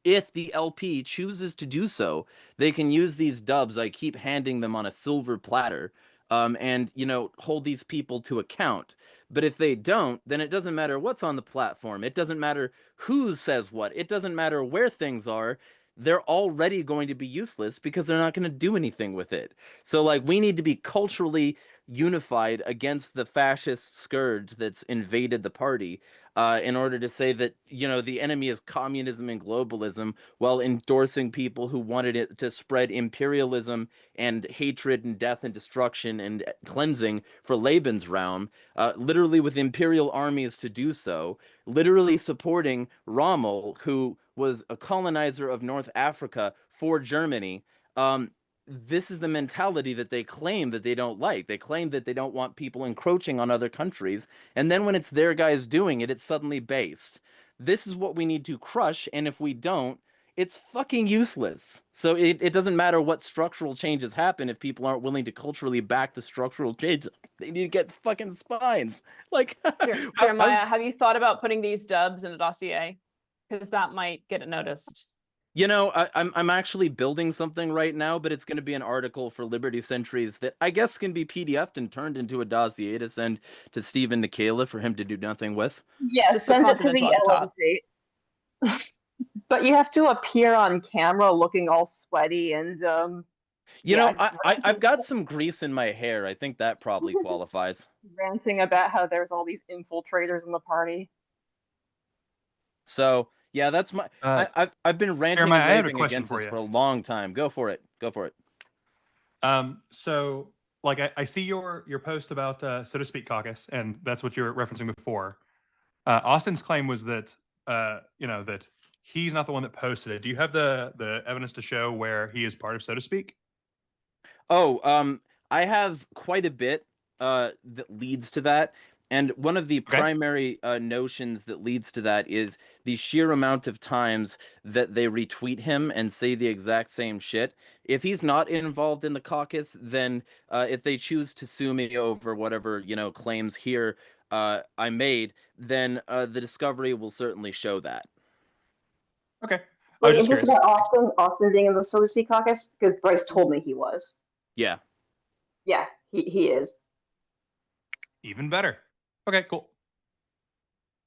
If the LP chooses to do so, they can use these dubs. I keep handing them on a silver platter, and, you know, hold these people to account. But if they don't, then it doesn't matter what's on the platform. It doesn't matter who says what. It doesn't matter where things are. They're already going to be useless because they're not going to do anything with it. So, like, we need to be culturally unified against the fascist scourge that's invaded the party. in order to say that, you know, the enemy is communism and globalism, while endorsing people who wanted it to spread imperialism and hatred and death and destruction and cleansing for Lebensraum, literally with imperial armies to do so, literally supporting Rommel, who was a colonizer of North Africa for Germany. This is the mentality that they claim that they don't like. They claim that they don't want people encroaching on other countries. And then when it's their guys doing it, it's suddenly based. This is what we need to crush. And if we don't, it's fucking useless. So it doesn't matter what structural changes happen if people aren't willing to culturally back the structural changes. They need to get fucking spines. Like, Jeremiah, have you thought about putting these dubs in a dossier? Because that might get it noticed. you know, I'm actually building something right now, but it's going to be an article for Liberty Centuries that I guess can be PDF'd and turned into a dossier to send to Stephen Nikela for him to do nothing with. Yeah, send it to the LMC. But you have to appear on camera looking all sweaty and You know, I've got some grease in my hair. I think that probably qualifies. ranting about how there's all these infiltrators in the party. So yeah, that's my. I've been ranting Jeremiah, I have and a raving question against for this you. for a long time. Go for it. Go for it. So like I see your post about so to speak caucus, and that's what you were referencing before. Austin's claim was that you know, that he's not the one that posted it. Do you have the evidence to show where he is part of so to speak? Oh, I have quite a bit that leads to that. And one of the primary notions that leads to that is the sheer amount of times that they retweet him and say the exact same shit. If he's not involved in the caucus, then if they choose to sue me over whatever, you know, claims here I made, then the discovery will certainly show that. Okay. Wait, is this about Austin being in the so to speak caucus? Because Bryce told me he was. Yeah. Yeah, he is. Even better. Okay, cool.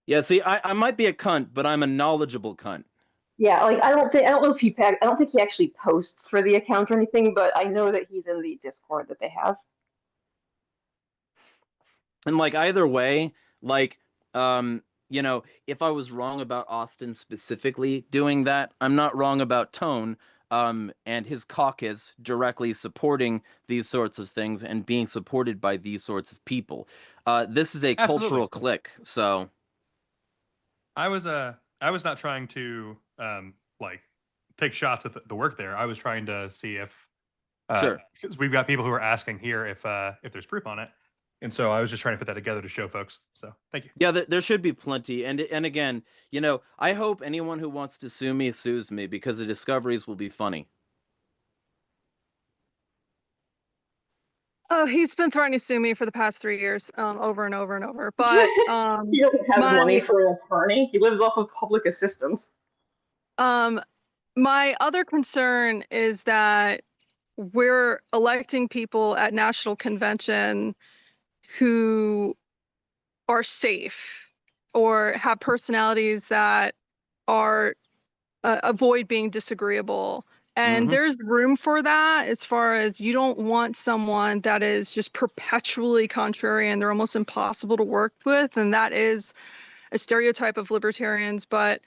Yeah, see, I might be a cunt, but I'm a knowledgeable cunt. Yeah, like I don't think he actually posts for the account or anything, but I know that he's in the Discord that they have. And like either way, like you know, if I was wrong about Austin specifically doing that, I'm not wrong about Tone and his caucus directly supporting these sorts of things and being supported by these sorts of people. This is a cultural clique, so I was not trying to like take shots at the work there. I was trying to see if Sure, because we've got people who are asking here if there's proof on it, and so I was just trying to put that together to show folks. So thank you. yeah, there should be plenty. And again, you know, I hope anyone who wants to sue me sues me because the discoveries will be funny. Oh, he's been threatening to sue me for the past 3 years, over and over and over. But he doesn't have money for an attorney. He lives off of public assistance. My other concern is that we're electing people at national convention who are safe or have personalities that are avoid being disagreeable. And there's room for that, as far as you don't want someone that is just perpetually contrary and they're almost impossible to work with. And that is a stereotype of libertarians, but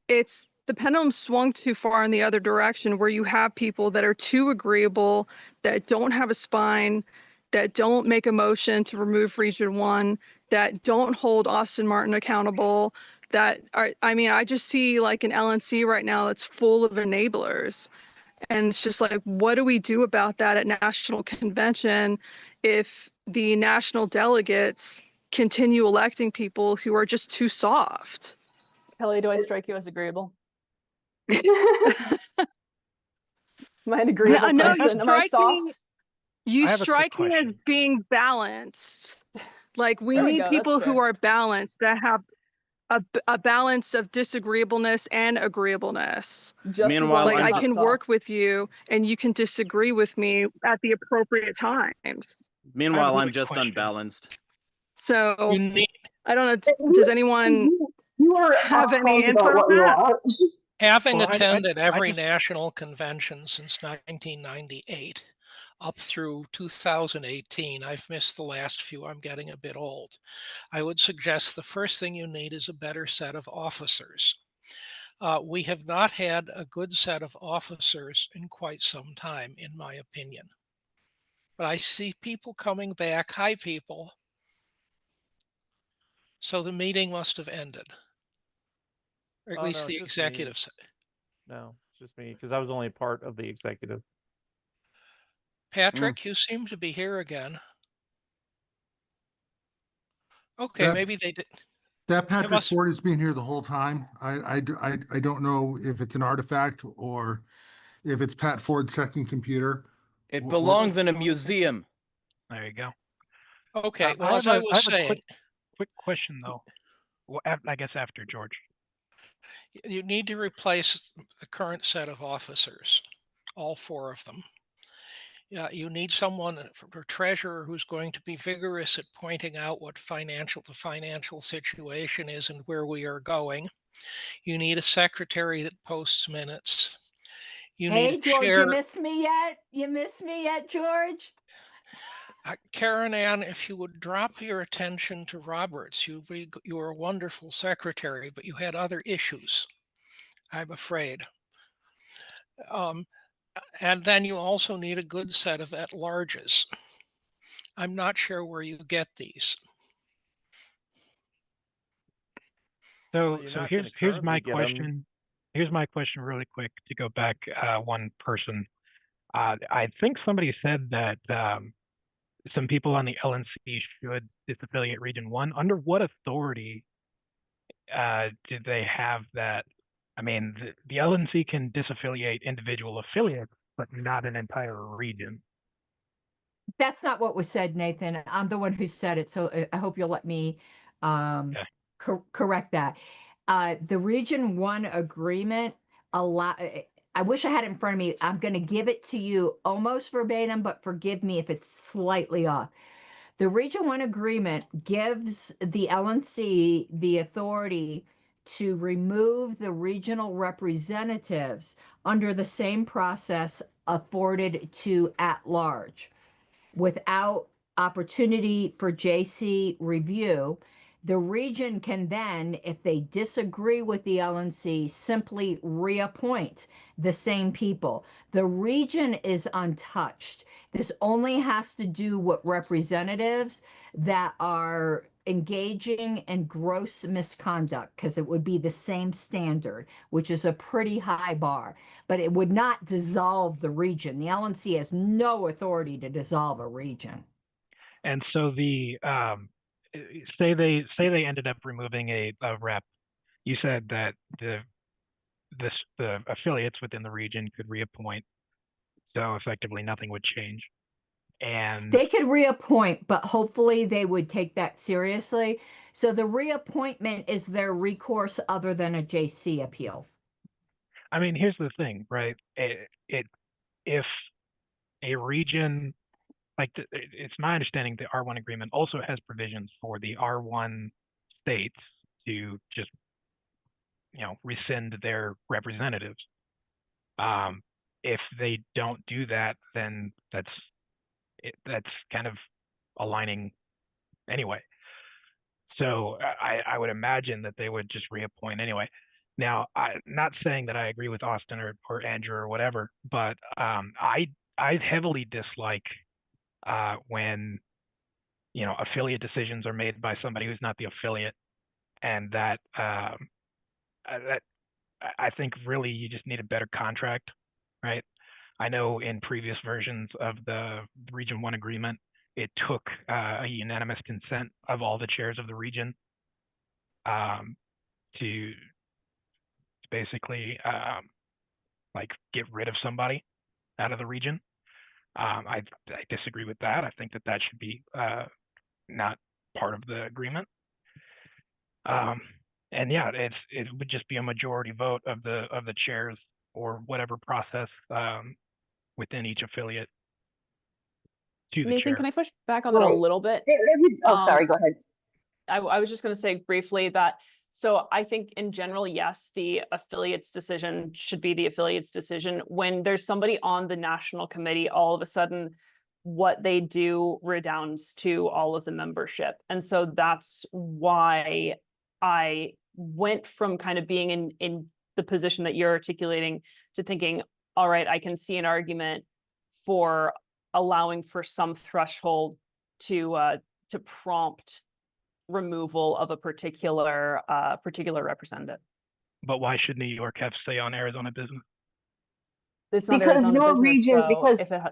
it's the pendulum swung too far in the other direction, where you have people that are too agreeable, that don't have a spine, that don't make a motion to remove Region 1, that don't hold Austin Martin accountable, that are, I mean, I just see like an LNC right now that's full of enablers. And it's just like, what do we do about that at national convention if the national delegates continue electing people who are just too soft? Kelly, do I strike you as agreeable? Am I an agreeable No, person? Am I soft? You I have a quick strike me as being balanced. Like we There we need go, that's people who fair. are balanced, that have a balance of disagreeableness and agreeableness. Meanwhile, like I'm I not can work with you and you can disagree with me at the appropriate times. Meanwhile, I'm just unbalanced. So I don't know. Does anyone have any input on that? Having Well, attended every national convention since 1998, up through 2018. I've missed the last few. I'm getting a bit old. I would suggest the first thing you need is a better set of officers. We have not had a good set of officers in quite some time, in my opinion. But I see people coming back. Hi, people. So the meeting must have ended. Or at Oh, least no, the it's just me. executive said. No, it's just me because I was only part of the executive. Patrick, you seem to be here again. Okay, That- maybe they did. That Patrick must- Ford has been here the whole time. I don't know if it's an artifact or if it's Pat Ford's second computer. It Or- belongs in a museum. There you go. Okay, well, I as have I a was saying, quick question though. Well, I guess after George. you need to replace the current set of officers, all 4 of them. You need someone for treasurer who's going to be vigorous at pointing out what the financial situation is and where we are going. You need a secretary that posts minutes. You need Hey, a George, chair. you miss me yet? You miss me yet, George? Karen Ann, if you would drop your attention to Roberts, you were a wonderful secretary, but you had other issues, I'm afraid. And then you also need a good set of at-larges. I'm not sure where you get these. So Well, you're not here's gonna my currently get 'em. question. Here's my question really quick to go back one person. I think somebody said that some people on the LNC should disaffiliate Region 1. Under what authority did they have that? I mean, the LNC can disaffiliate individual affiliates, but not an entire region. That's not what was said, Nathan. I'm the one who said it, so I hope you'll let me correct that. The Region 1 agreement I wish I had it in front of me. I'm going to give it to you almost verbatim, but forgive me if it's slightly off. The Region 1 agreement gives the LNC the authority to remove the regional representatives under the same process afforded to at-large. Without opportunity for JC review, the region can then, if they disagree with the LNC, simply reappoint the same people. The region is untouched. This only has to do with representatives that are engaging in gross misconduct, because it would be the same standard, which is a pretty high bar, but it would not dissolve the region. The LNC has no authority to dissolve a region. And so the say they ended up removing a rep. You said that the affiliates within the region could reappoint, so effectively nothing would change. And they could reappoint, but hopefully they would take that seriously. So the reappointment is their recourse other than a JC appeal. I mean, here's the thing, right? If a region, like it's my understanding the R1 agreement also has provisions for the R1 states to just, rescind their representatives. If they don't do that, then that's kind of aligning anyway. So I would imagine that they would just reappoint anyway. Now, I'm not saying that I agree with Austin or Andrew or whatever, but I heavily dislike when affiliate decisions are made by somebody who's not the affiliate, and that I think really you just need a better contract, right? I know in previous versions of the Region 1 agreement, it took a unanimous consent of all the chairs of the region to basically get rid of somebody out of the region. I disagree with that. I think that should be not part of the agreement. And yeah, it would just be a majority vote of the chairs or whatever process within each affiliate to the Nathan, chair. can I push back on that a little bit? Sorry, go ahead. I was just going to say briefly that So I think in general, yes, the affiliates decision should be the affiliates decision. When there's somebody on the national committee, all of a sudden what they do redounds to all of the membership. And so that's why I went from kind of being in the position that you're articulating to thinking, all right, I can see an argument for allowing for some threshold to prompt removal of a particular representative. But why should New York have say on Arizona business? It's not Because Arizona your business, region, though, because if it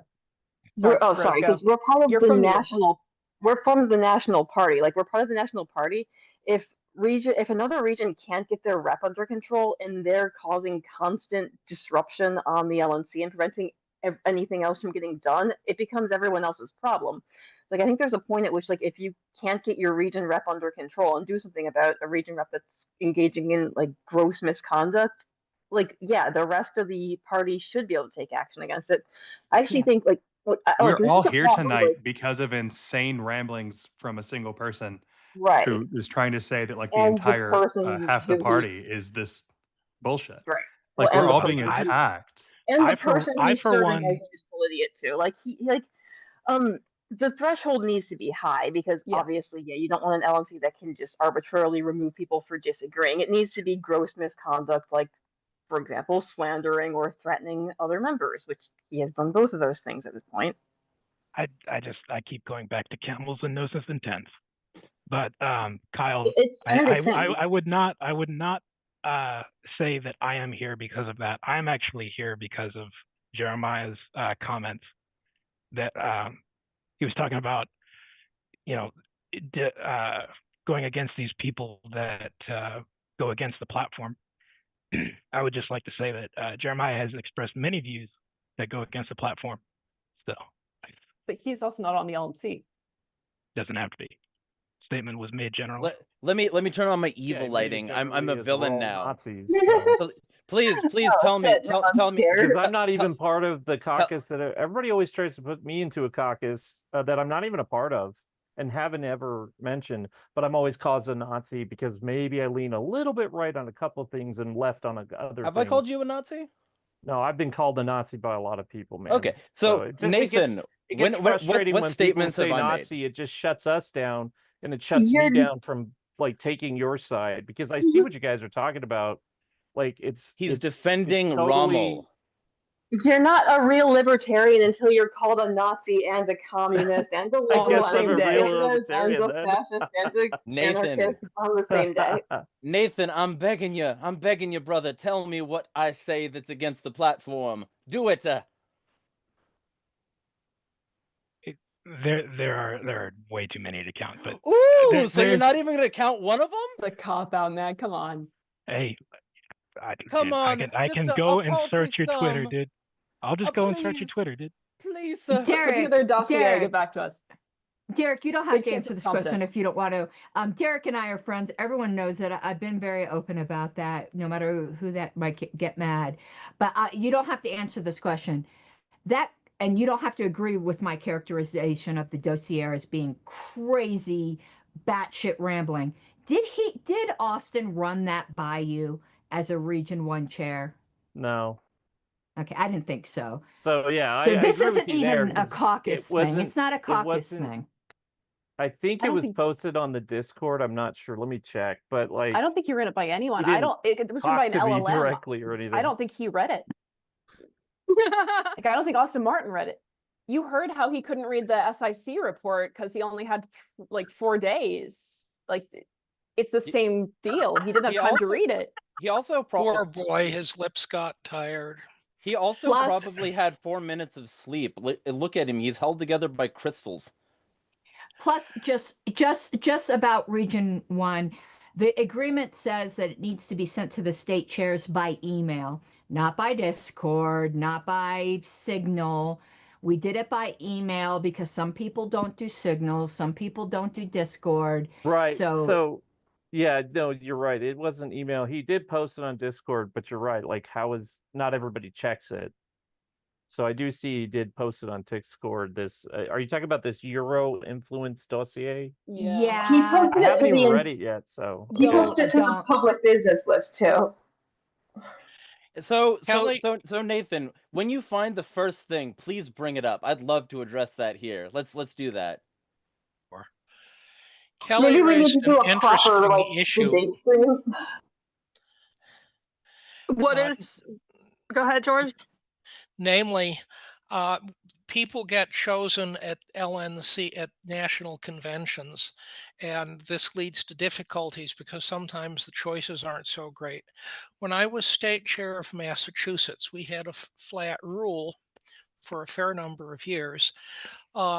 we're, oh, Rose, sorry, go. because we're part of You're the from New York. national, we're from the national party. Like, we're part of the national party. If another region can't get their rep under control and they're causing constant disruption on the LNC and preventing anything else from getting done, it becomes everyone else's problem. Like, I think there's a point at which, like, if you can't get your region rep under control and do something about a region rep that's engaging in, like, gross misconduct, like, yeah, the rest of the party should be able to take action against it. I actually think, like, We're this all is a here problem, tonight like, because of insane ramblings from a single person right, who is trying to say that like the and the entire person half the who's party is this bullshit. right. Like Well, we're and the all being person attacked. and the I for person he's for serving one, as a useful idiot too. Like the threshold needs to be high because obviously, yeah, you don't want an LNC that can just arbitrarily remove people for disagreeing. It needs to be gross misconduct, like, for example, slandering or threatening other members, which he has done both of those things at this point. I keep going back to camels and noses and tents. But Kyle, I would not say that I am here because of that. I am actually here because of Jeremiah's comments that he was talking about, you know, going against these people that go against the platform. I would just like to say that Jeremiah has expressed many views that go against the platform. So, but he's also not on the LNC. Doesn't have to be. Statement was made generally. Let me turn on my evil lighting. I'm a villain now. Nazis, Please Oh, tell me, shit, no, I'm tell me, scared. because I'm not even part of the caucus that everybody always tries to put me into a caucus that I'm not even a part of and haven't ever mentioned, but I'm always called a Nazi because maybe I lean a little bit right on a couple of things and left on other Have things. I called you a Nazi? No, I've been called a Nazi by a lot of people, man. Okay, so Nathan, it gets frustrating what when statements people say have I made? Nazi. It just shuts us down, and it shuts me down from like taking your side because I see what you guys are talking about. Like He's defending totally... Rommel. You're not a real libertarian until you're called a Nazi and a communist and a liberal and a fascist and a anarchist on the same day. Nathan, I'm begging you, brother. Tell me what I say that's against the platform. Do it. There are way too many to count. But ooh, so you're not even going to count one of them? The cop out, man. Come on. Hey, come on. I can go and search your Twitter, dude. I'll just go and search your Twitter, dude. Please, put together a dossier. Get back to us. Derek, you don't have to answer this question if you don't want to. Derek and I are friends. Everyone knows that I've been very open about that, no matter who that might get mad. But you don't have to answer this question. And you don't have to agree with my characterization of the dossier as being crazy, batshit rambling. Did Austin run that by you as a Region 1 chair? No. Okay, I didn't think so. So yeah, so this isn't even a caucus thing. It's not a caucus thing. I think it was posted on the Discord. I'm not sure. Let me check. But like, I don't think he ran it by anyone. It was written by an LLM directly or anything. I don't think he read it. Like, I don't think Austin Martin read it. You heard how he couldn't read the SIC report because he only had like 4 days. Like, it's the same deal. He didn't have time to read it. He also poor boy, his lips got tired. He also probably had 4 minutes of sleep. Look at him; he's held together by crystals. Plus, just about Region 1, the agreement says that it needs to be sent to the state chairs by email, not by Discord, not by Signal. We did it by email because some people don't do Signals, some people don't do Discord. Right. So yeah, no, you're right. It wasn't email. He did post it on Discord, but you're right. Like, how is not everybody checks it? So I do see you did post it on Discord. This are you talking about this Euro influence dossier? Yeah. He I posted it haven't to even the read it yet, so he okay. posted it to the public business list too. So Kelly- Nathan, when you find the first thing, please bring it up. I'd love to address that here. Let's do that. Kelly Maybe we need raised to do an a proper interesting issue. debate stream. What is? Go ahead, George. Namely, people get chosen at LNC at national conventions, and this leads to difficulties because sometimes the choices aren't so great. When I was state chair of Massachusetts, we had a flat rule for a fair number of years.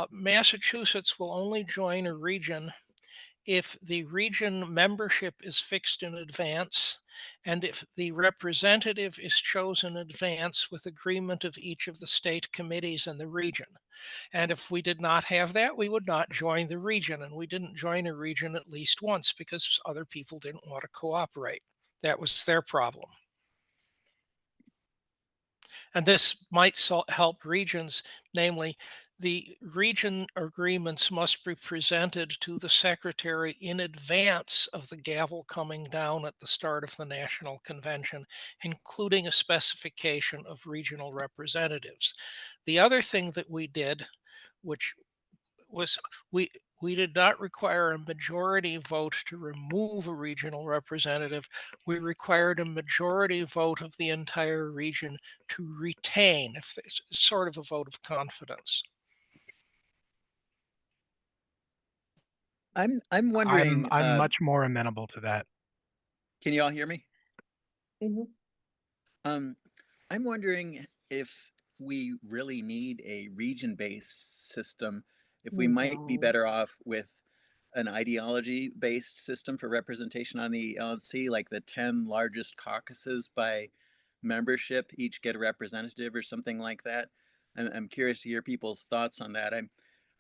Massachusetts will only join a region if the region membership is fixed in advance, and if the representative is chosen in advance with agreement of each of the state committees in the region. And if we did not have that, we would not join the region. And we didn't join a region at least once because other people didn't want to cooperate. That was their problem. And this might help regions, namely, the region agreements must be presented to the secretary in advance of the gavel coming down at the start of the national convention, including a specification of regional representatives. The other thing that we did, which was we did not require a majority vote to remove a regional representative. We required a majority vote of the entire region to retain, if it's sort of a vote of confidence. I'm wondering. I'm much more amenable to that. Can you all hear me? Mm-hmm. I'm wondering if we really need a region-based system, if we might be better off with an ideology-based system for representation on the LNC, like the 10 largest caucuses by membership each get a representative or something like that. I'm curious to hear people's thoughts on that.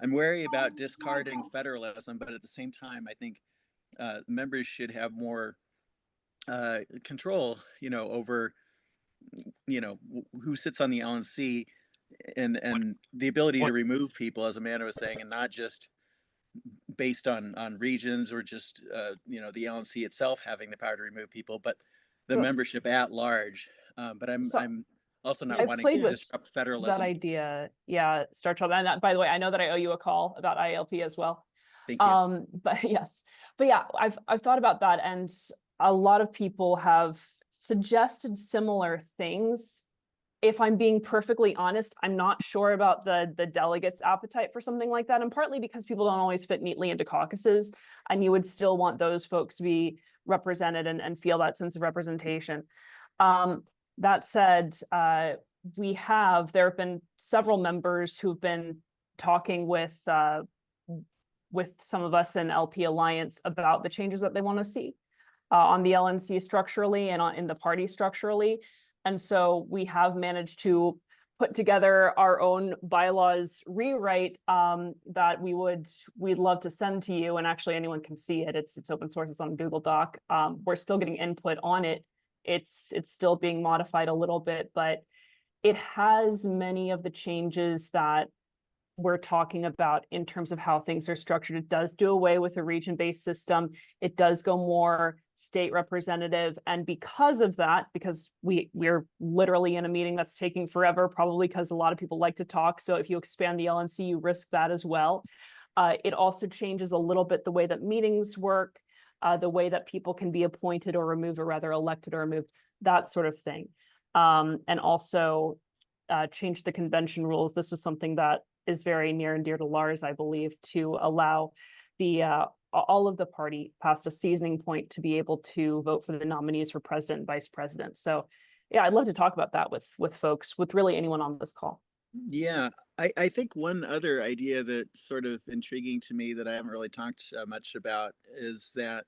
I'm wary about discarding federalism, but at the same time, I think members should have more control, over who sits on the LNC and the ability to remove people, as Amanda was saying, and not just based on regions or just the LNC itself having the power to remove people, but the membership at large. But I'm also not wanting to disrupt federalism. That idea, yeah, Star Child. And by the way, I know that I owe you a call about ILP as well. Thank you. But yes, but yeah, I've thought about that, and a lot of people have suggested similar things. If I'm being perfectly honest, I'm not sure about the delegates' appetite for something like that, and partly because people don't always fit neatly into caucuses, and you would still want those folks to be represented and feel that sense of representation. That said, there have been several members who've been talking with some of us in LP Alliance about the changes that they want to see on the LNC structurally and in the party structurally. And so we have managed to put together our own bylaws rewrite that we'd love to send to you. And actually anyone can see it. It's open source, it's on Google Doc. We're still getting input on it. It's still being modified a little bit, but it has many of the changes that we're talking about in terms of how things are structured. It does do away with a region-based system. It does go more state representative. And because of that, because we're literally in a meeting that's taking forever, probably because a lot of people like to talk. So if you expand the LNC, you risk that as well. It also changes a little bit the way that meetings work, the way that people can be appointed or removed, or rather elected or removed, that sort of thing. And also change the convention rules. This was something that is very near and dear to Lars, I believe, to allow all of the party past a seasoning point to be able to vote for the nominees for president and vice president. So yeah, I'd love to talk about that with folks, with really anyone on this call. Yeah, I think one other idea that's sort of intriguing to me that I haven't really talked much about is that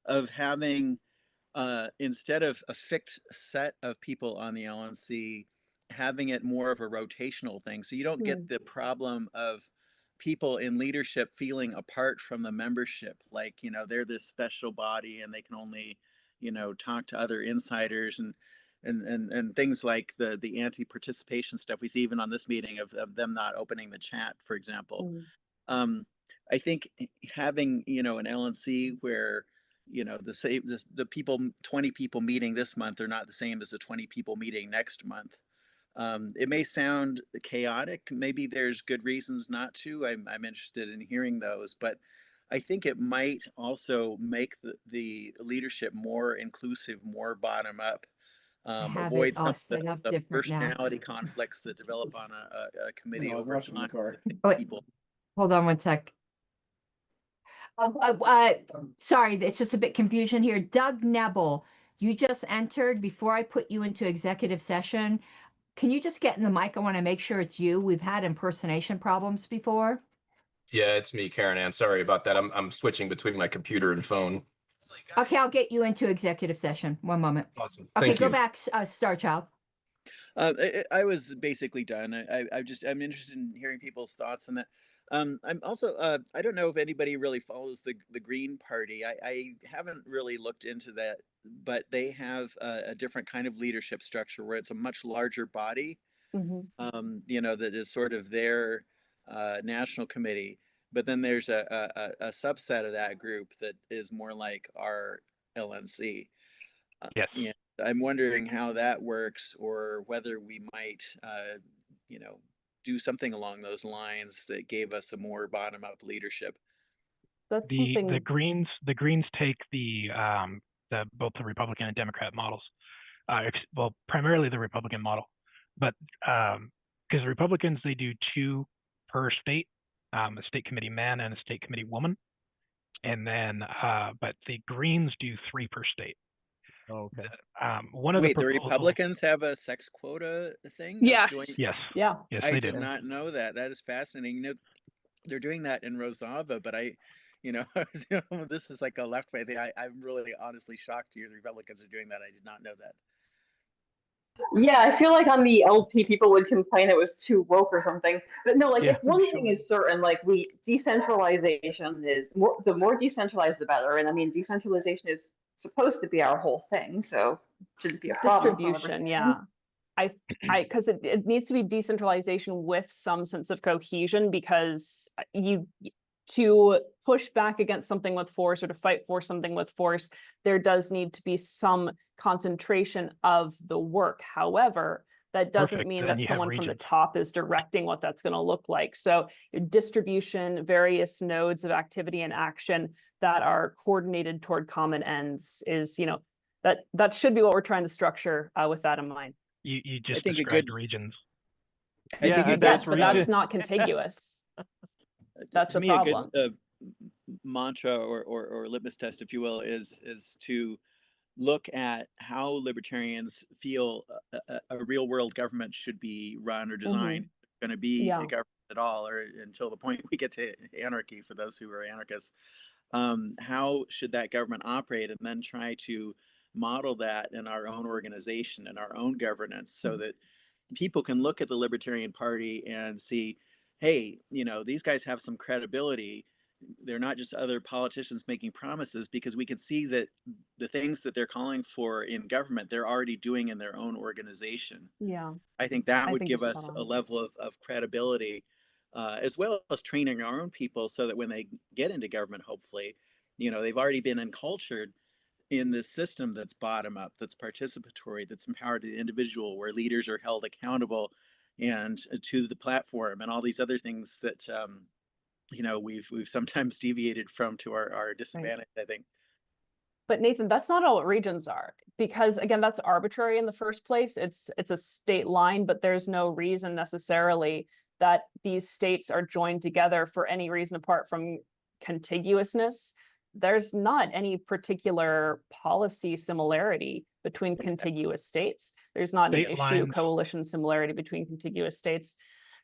of having, instead of a fixed set of people on the LNC, having it more of a rotational thing. So you don't get the problem of people in leadership feeling apart from the membership. Like, they're this special body and they can only, talk to other insiders. and things like the anti-participation stuff we see even on this meeting of them not opening the chat, for example. I think having, you know, an LNC where, you know, the people, 20 people meeting this month are not the same as the 20 people meeting next month. It may sound chaotic. Maybe there's good reasons not to. I'm interested in hearing those, but I think it might also make the leadership more inclusive, more bottom up. I have Avoid it all some set of up the different now. personality conflicts that develop on a committee I was over watching the time. car. Wait, People. hold on one sec. Sorry, it's just a bit confusion here. Doug Nebel, you just entered before I put you into executive session. Can you just get in the mic? I want to make sure it's you. We've had impersonation problems before. Yeah, it's me, Karen Ann. Sorry about that. I'm switching between my computer and phone. Okay, I'll get you into executive session. One moment. Awesome. Okay, Thank go you. back, Star Child. I was basically done. I'm interested in hearing people's thoughts on that. I'm also I don't know if anybody really follows the Green Party. I haven't really looked into that, but they have a different kind of leadership structure where it's a much larger body. You know, that is sort of their national committee. But then there's a subset of that group that is more like our LNC. Yes. Yeah, I'm wondering how that works, or whether we might, you know, do something along those lines that gave us a more bottom-up leadership. That's The something. Greens take the both the Republican and Democrat models. Well, primarily the Republican model, but because the Republicans, they do 2 per state, a state committee man and a state committee woman, and then but the Greens do 3 per state. Okay. One of the Wait, the proposals, Republicans have a sex quota thing? Yes. yes, Yeah. yes, I they did do. not know that. That is fascinating. You know, they're doing that in Rosava, but you know, this is like a left way thing. I'm really honestly shocked to hear the Republicans are doing that. I did not know that. Yeah, I feel like on the LP people would complain it was too woke or something. But no, like Yeah, if one thing is certain, like decentralization is the more decentralized the better. And I mean decentralization is supposed to be our whole thing, so it shouldn't be a problem. for Distribution, libertarians. yeah. Because it needs to be decentralization with some sense of cohesion, because to push back against something with force or to fight for something with force, there does need to be some concentration of the work. However, that doesn't Perfect. mean Then that you have someone from the regions. top is directing what that's going to look like. So distribution, various nodes of activity and action that are coordinated toward common ends is, you know, that should be what we're trying to structure with that in mind. You just think a described good- regions. I think a Yes, good, but that's not contiguous. That's to the me, problem. a good mantra or litmus test, if you will, is to look at how libertarians feel a real world government should be run or designed. Going to be a government at all, or until the point we get to anarchy for those who are anarchists. How should that government operate, and then try to model that in our own organization and our own governance, so that people can look at the Libertarian Party and see, hey, you know, these guys have some credibility. They're not just other politicians making promises, because we can see that the things that they're calling for in government, they're already doing in their own organization. Yeah. I think that I would think give you're us spot a on. level of credibility, as well as training our own people, so that when they get into government, hopefully, you know, they've already been encultured in this system that's bottom up, that's participatory, that's empowered to the individual, where leaders are held accountable and to the platform, and all these other things that you know, we've sometimes deviated from to our disadvantage, I think. But Nathan, that's not all what regions are, because again, that's arbitrary in the first place. It's a state line, but there's no reason necessarily that these states are joined together for any reason apart from contiguousness. There's not any particular policy similarity between contiguous states. There's not an issue coalition similarity between contiguous states.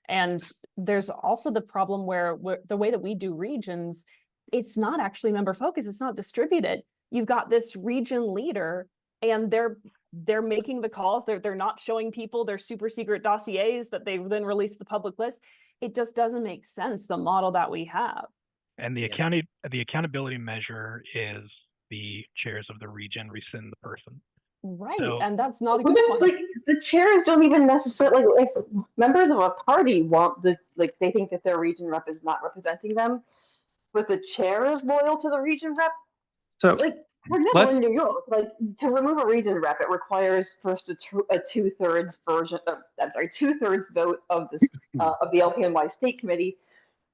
And there's also the problem where the way that we do regions, it's not actually member focused, it's not distributed. You've got this region leader and they're making the calls. They're not showing people their super secret dossiers that they then release the public list. It just doesn't make sense, the model that we have. And the accountability measure is the chairs of the region rescind the person. Right, So- and that's not a But good then, one. like, the chairs don't even necessarily, like, if members of a party want like, they think that their region rep is not representing them, but the chair is loyal to the region rep. So Like, for example, in New York, like, to remove a region rep, it requires first a two-thirds two-thirds vote of the LPNY state committee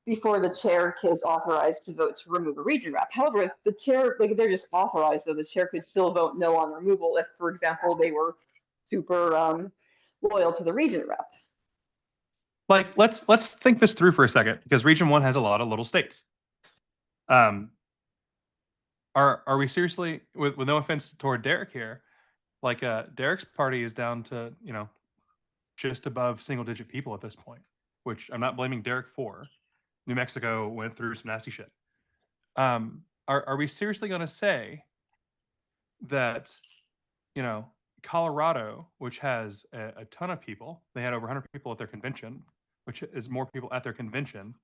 before the chair is authorized to vote to remove a region rep. However, if the chair, like, they're just authorized, though, the chair could still vote no on removal if, for example, they were super loyal to the region rep. like let's think this through for a second, because Region 1 has a lot of little states. Are we seriously, with no offense toward Derek here, like Derek's party is down to, you know, just above single digit people at this point, which I'm not blaming Derek for. New Mexico went through some nasty shit. Are we seriously going to say that, you know, Colorado, which has a ton of people, they had over 100 people at their convention, which is more people at their convention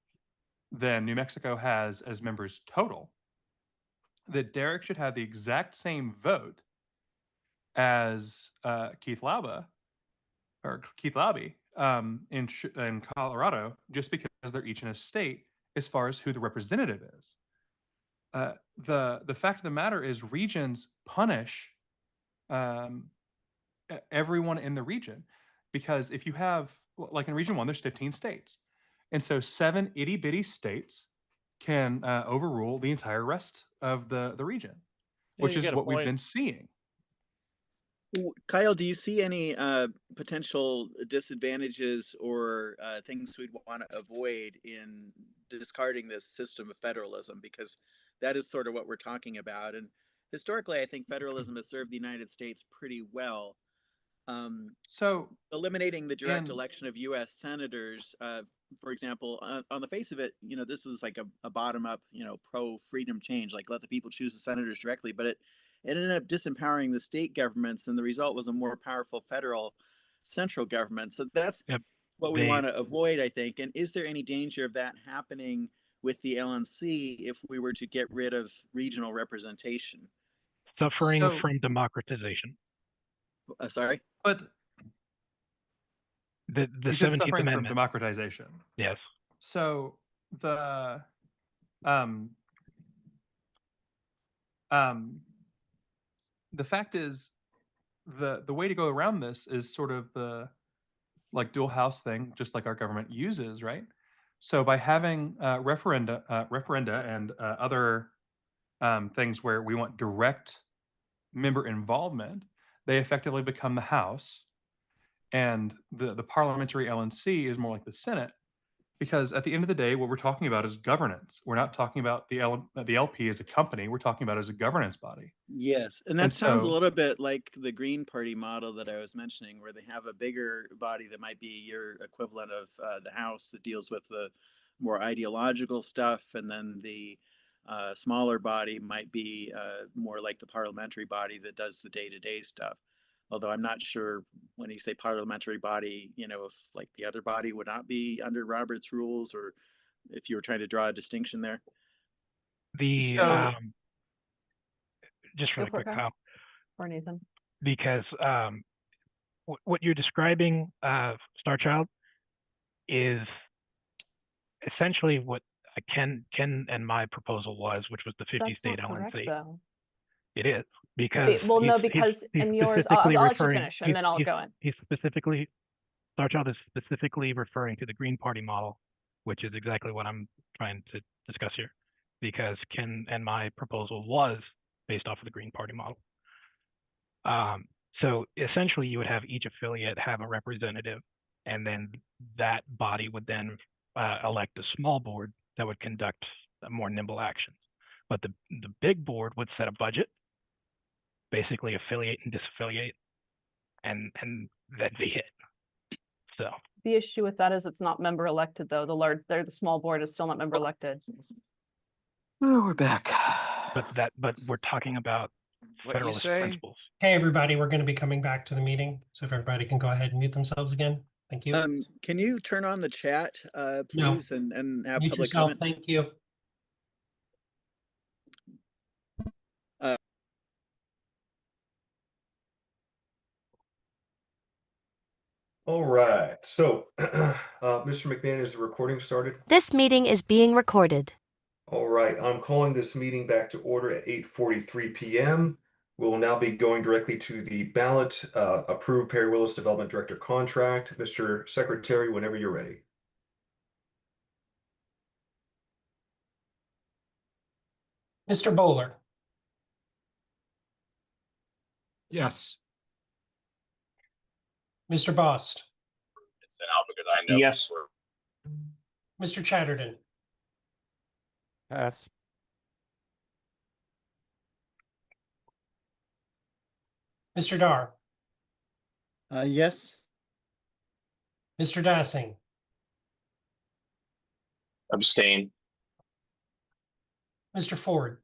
than New Mexico has as members total, that Derek should have the exact same vote as Keith Lauba in Colorado, just because they're each in a state as far as who the representative is. The fact of the matter is regions punish everyone in the region, because if you have, like in Region 1, there's 15 states. And so 7 itty bitty states can overrule the entire rest of the region, which is what we've been seeing. Kyle, do you see any potential disadvantages or things we'd want to avoid in discarding this system of federalism? Because that is sort of what we're talking about. And historically, I think federalism has served the United States pretty well. So eliminating the direct election of U.S. senators, for example, on the face of it, you know, this is like a bottom-up, you know, pro-freedom change, like let the people choose the senators directly, but it ended up disempowering the state governments, and the result was a more powerful federal central government. So that's what we want to avoid, I think. And is there any danger of that happening with the LNC if we were to get rid of regional representation? Suffering from democratization. Sorry? But the you said 17th suffering Amendment. from democratization. Yes. So the fact is, the way to go around this is sort of the like dual house thing, just like our government uses, right? So by having referenda and other things where we want direct member involvement, they effectively become the House, and the parliamentary LNC is more like the Senate, because at the end of the day, what we're talking about is governance. We're not talking about the LP as a company. We're talking about it as a governance body. Yes, and that sounds a little bit like the Green Party model that I was mentioning, where they have a bigger body that might be your equivalent of the House that deals with the more ideological stuff, and then the smaller body might be more like the parliamentary body that does the day-to-day stuff. Although I'm not sure when you say parliamentary body, you know, if like the other body would not be under Robert's rules, or if you were trying to draw a distinction there. The just really quick, Kyle, or Nathan, because what you're describing, Starchild, is essentially what Ken and my proposal was, which was the 50-state LNC. Though. It is, because because in yours, I'll let you finish and then I'll go in. He's specifically, Starchild is specifically referring to the Green Party model, which is exactly what I'm trying to discuss here, because Ken and my proposal was based off of the Green Party model. So essentially, you would have each affiliate have a representative, and then that body would then elect a small board that would conduct more nimble actions. But the big board would set a budget, basically affiliate and disaffiliate, and that'd be it. So the issue with that is it's not member elected, though. The small board is still not member elected. Oh, we're back. But we're talking about federalist principles. Hey, everybody, we're going to be coming back to the meeting. So if everybody can go ahead and mute themselves again. Thank you. Can you turn on the chat, please, and have mute public yourself. comment? Thank you. All right. So, Mr. McMahon, is the recording started? This meeting is being recorded. All right. I'm calling this meeting back to order at 8:43 p.m. We'll now be going directly to the ballot, approved Perry Willis Development Director contract. Mr. Secretary, whenever you're ready. Mr. Bowler, Yes. Mr. Bost, It's out because I know. Yes. Mr. Chatterton, Pass. Mr. Dar, Yes. Mr. Dassing, Abstain. Mr. Ford,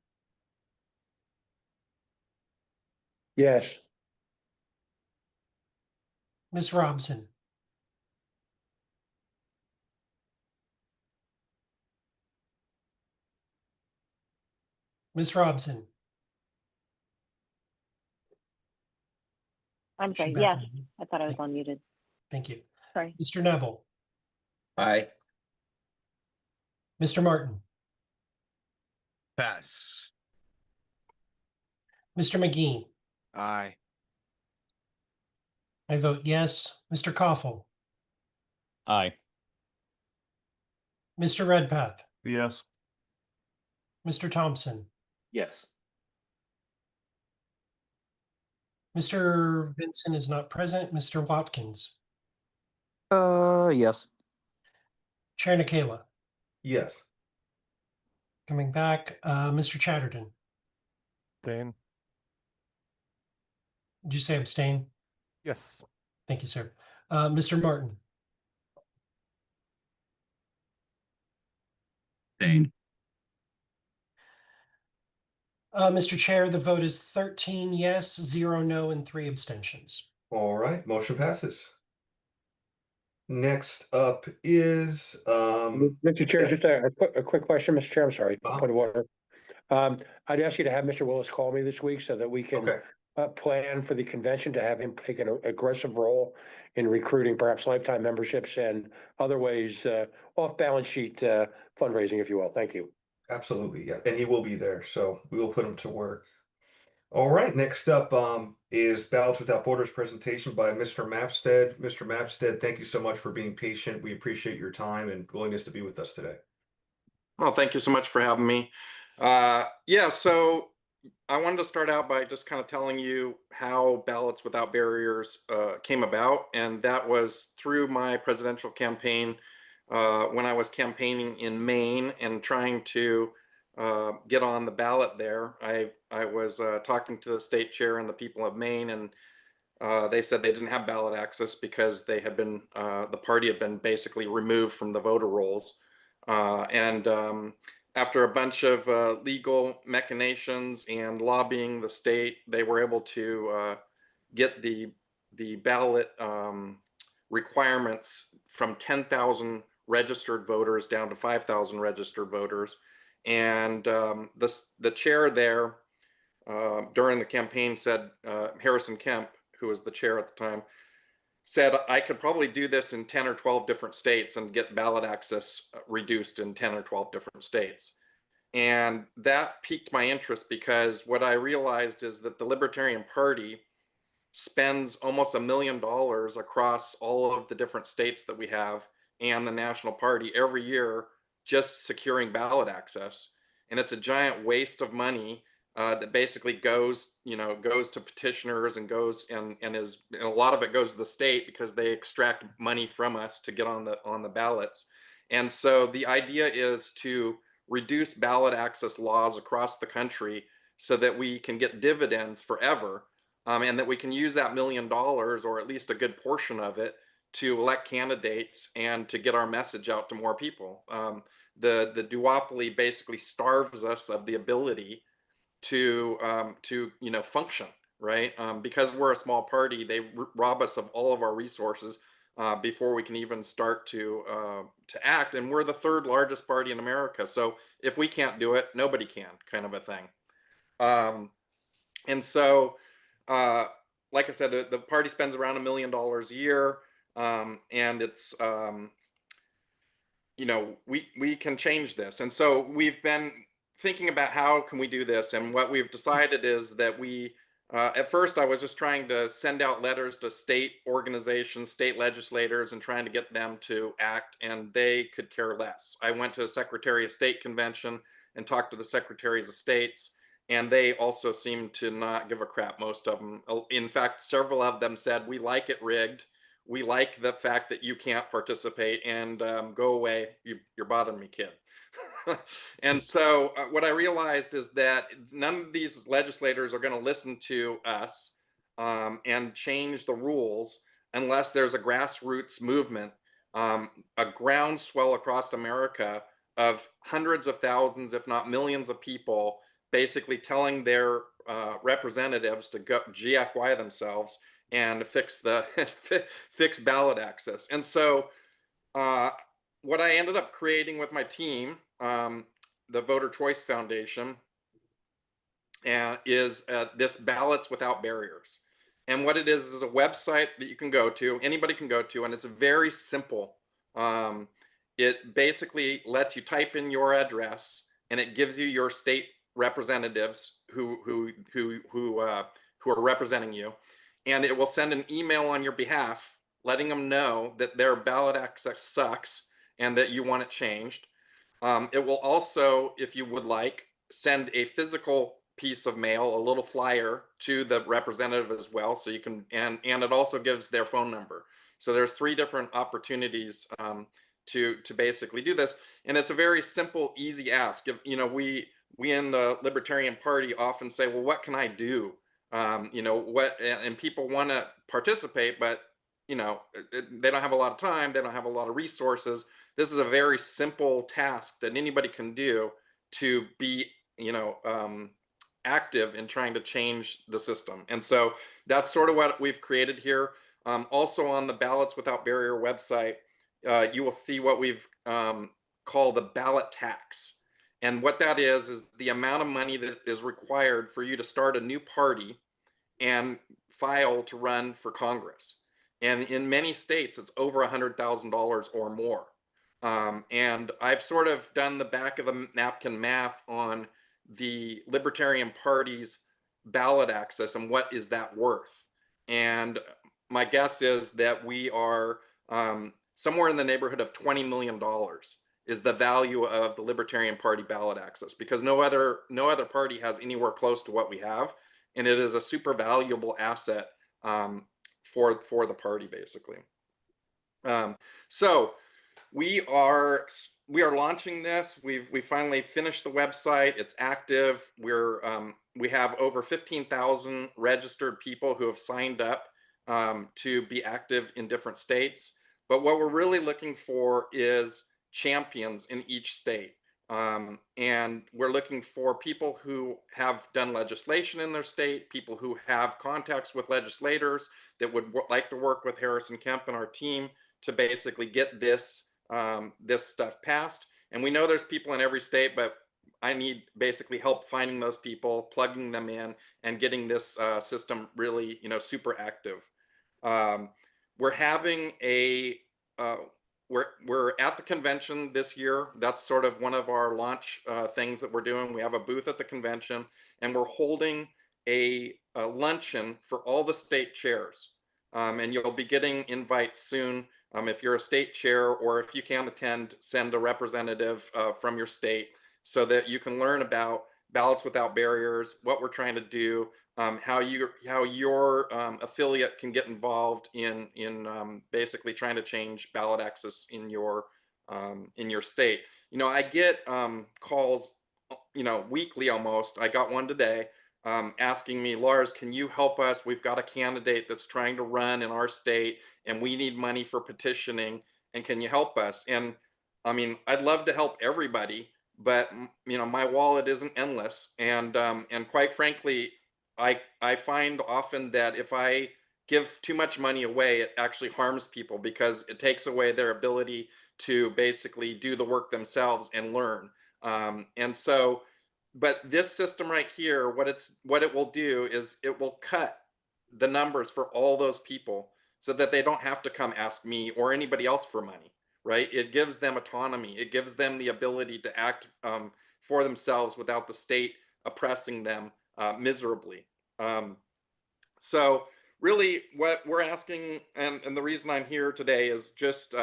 Yes. Ms. Robson, Ms. Robson. I'm sorry. She's back Yes, on. I thought I was unmuted. Thank you. Sorry. Mr. Neville, Aye. Mr. Martin, Pass. Mr. McGee. Aye. I vote yes. Mr. Koffel, Aye. Mr. Redpath, Yes. Mr. Thompson, Yes. Mr. Vincent is not present. Mr. Watkins, Yes. Chair Nikayla. Yes. Coming back, Mr. Chatterton. Abstain. Did you say abstain? Yes. Thank you, sir. Mr. Martin, Abstain. Mr. Chair, the vote is 13 yes, 0 no, and 3 abstentions. All right. Motion passes. Next up is Mr. Chair, yeah. just a quick question, Mr. Chair. I'm sorry. Point of order. I'd ask you to have Mr. Willis call me this week so that we can plan for the convention to have him take an aggressive role in recruiting perhaps lifetime memberships and other ways, off balance sheet fundraising, if you will. Thank you. Absolutely, yeah. And he will be there, so we will put him to work. All right, next up is Ballots Without Borders presentation by Mr. Mapstead. Mr. Mapstead, thank you so much for being patient. We appreciate your time and willingness to be with us today. Well, thank you so much for having me. Yeah, so I wanted to start out by just kind of telling you how Ballots Without Barriers came about, and that was through my presidential campaign when I was campaigning in Maine and trying to get on the ballot there. I was talking to the state chair and the people of Maine, and they said they didn't have ballot access because they had been the party had been basically removed from the voter rolls. After a bunch of legal machinations and lobbying the state, they were able to get the ballot requirements from 10,000 registered voters down to 5,000 registered voters. And the chair there during the campaign said, Harrison Kemp, who was the chair at the time, said I could probably do this in 10 or 12 different states and get ballot access reduced in 10 or 12 different states. And that piqued my interest because what I realized is that the Libertarian Party spends almost $1 million across all of the different states that we have and the National Party every year just securing ballot access. And it's a giant waste of money that basically goes to petitioners and a lot of it goes to the state because they extract money from us to get on the ballots. And so the idea is to reduce ballot access laws across the country so that we can get dividends forever, and that we can use that $1 million, or at least a good portion of it, to elect candidates and to get our message out to more people. The duopoly basically starves us of the ability to function, right? Because we're a small party, they rob us of all of our resources before we can even start to act. And we're the third largest party in America, so if we can't do it, nobody can, kind of a thing. And so, like I said, the party spends around $1 million a year. and it's you know, we can change this. And so we've been thinking about how can we do this, and what we've decided is that we at first I was just trying to send out letters to state organizations, state legislators, and trying to get them to act, and they could care less. I went to a Secretary of State convention and talked to the secretaries of states, and they also seemed to not give a crap, most of them. In fact, several of them said, we like it rigged. We like the fact that you can't participate, and go away. You're bothering me, kid. And so what I realized is that none of these legislators are going to listen to us and change the rules unless there's a grassroots movement, a groundswell across America of hundreds of thousands, if not millions of people basically telling their representatives to go GFY themselves and fix the fix ballot access. And so what I ended up creating with my team, the Voter Choice Foundation, is this Ballots Without Barriers. And what it is a website that you can go to, anybody can go to, and it's very simple. It basically lets you type in your address, and it gives you your state representatives who are representing you, and it will send an email on your behalf letting them know that their ballot access sucks and that you want it changed. It will also, if you would like, send a physical piece of mail, a little flyer, to the representative as well, so you can, and it also gives their phone number. So there's 3 different opportunities to basically do this, and it's a very simple, easy ask. You know, we in the Libertarian Party often say, well, what can I do? You know, what, and people want to participate, but you know, they don't have a lot of time, they don't have a lot of resources. This is a very simple task that anybody can do to be, you know, active in trying to change the system. And so that's sort of what we've created here. Also on the Ballots Without Barrier website, you will see what we've called the ballot tax. And what that is the amount of money that is required for you to start a new party and file to run for Congress. And in many states, it's over $100,000 or more. And I've sort of done the back of the napkin math on the Libertarian Party's ballot access and what is that worth. And my guess is that we are somewhere in the neighborhood of $20 million is the value of the Libertarian Party ballot access, because no other party has anywhere close to what we have. And it is a super valuable asset for the party, basically. So we are launching this. We finally finished the website. It's active. We have over 15,000 registered people who have signed up to be active in different states. But what we're really looking for is champions in each state. And we're looking for people who have done legislation in their state, people who have contacts with legislators that would like to work with Harrison Kemp and our team to basically get this this stuff passed. And we know there's people in every state, but I need basically help finding those people, plugging them in, and getting this system really, you know, super active. We're having a we're at the convention this year. That's sort of one of our launch things that we're doing. We have a booth at the convention, and we're holding a luncheon for all the state chairs. And you'll be getting invites soon. If you're a state chair, or if you can attend, send a representative from your state so that you can learn about Ballots Without Barriers, what we're trying to do, how your affiliate can get involved in basically trying to change ballot access in your state. You know, I get calls, you know, weekly almost. I got one today asking me, Lars, can you help us? We've got a candidate that's trying to run in our state, and we need money for petitioning, and can you help us? And I mean, I'd love to help everybody, but you know, my wallet isn't endless, and quite frankly, I find often that if I give too much money away, it actually harms people, because it takes away their ability to basically do the work themselves and learn. And so, but this system right here, what it will do is it will cut the numbers for all those people so that they don't have to come ask me or anybody else for money, right? It gives them autonomy. It gives them the ability to act for themselves without the state oppressing them miserably. So really what we're asking, and the reason I'm here today is just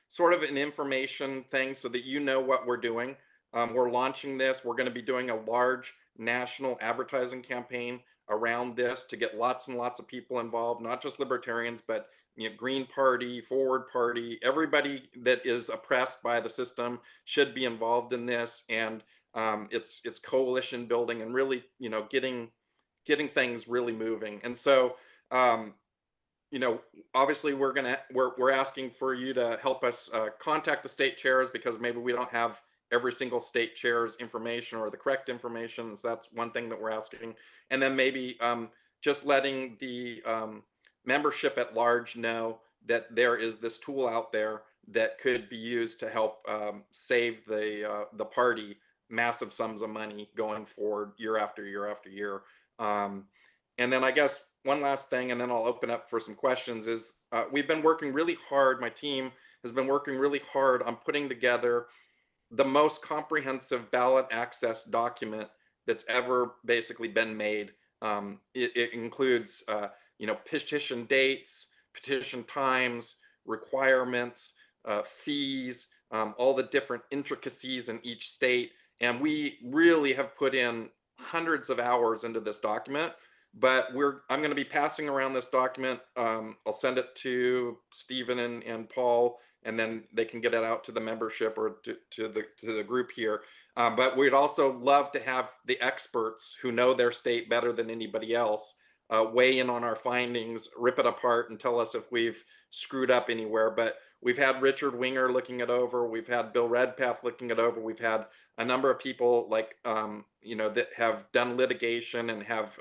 sort of an information thing so that you know what we're doing. We're launching this. We're going to be doing a large national advertising campaign around this to get lots and lots of people involved, not just libertarians, but Green Party, Forward Party, everybody that is oppressed by the system should be involved in this. And it's coalition building and really, getting things really moving. And so, obviously we're asking for you to help us contact the state chairs, because maybe we don't have every single state chair's information or the correct information. So that's one thing that we're asking. And then maybe just letting the membership at large know that there is this tool out there that could be used to help save the party massive sums of money going forward year after year after year. And then I guess one last thing, and then I'll open up for some questions, is we've been working really hard. My team has been working really hard on putting together the most comprehensive ballot access document that's ever basically been made. It includes, petition dates, petition times, requirements, fees, all the different intricacies in each state. And we really have put in hundreds of hours into this document. But I'm going to be passing around this document. I'll send it to Stephen and Paul, and then they can get it out to the membership or to the group here. But we'd also love to have the experts who know their state better than anybody else weigh in on our findings, rip it apart, and tell us if we've screwed up anywhere. But we've had Richard Winger looking it over. We've had Bill Redpath looking it over. We've had a number of people like that have done litigation and have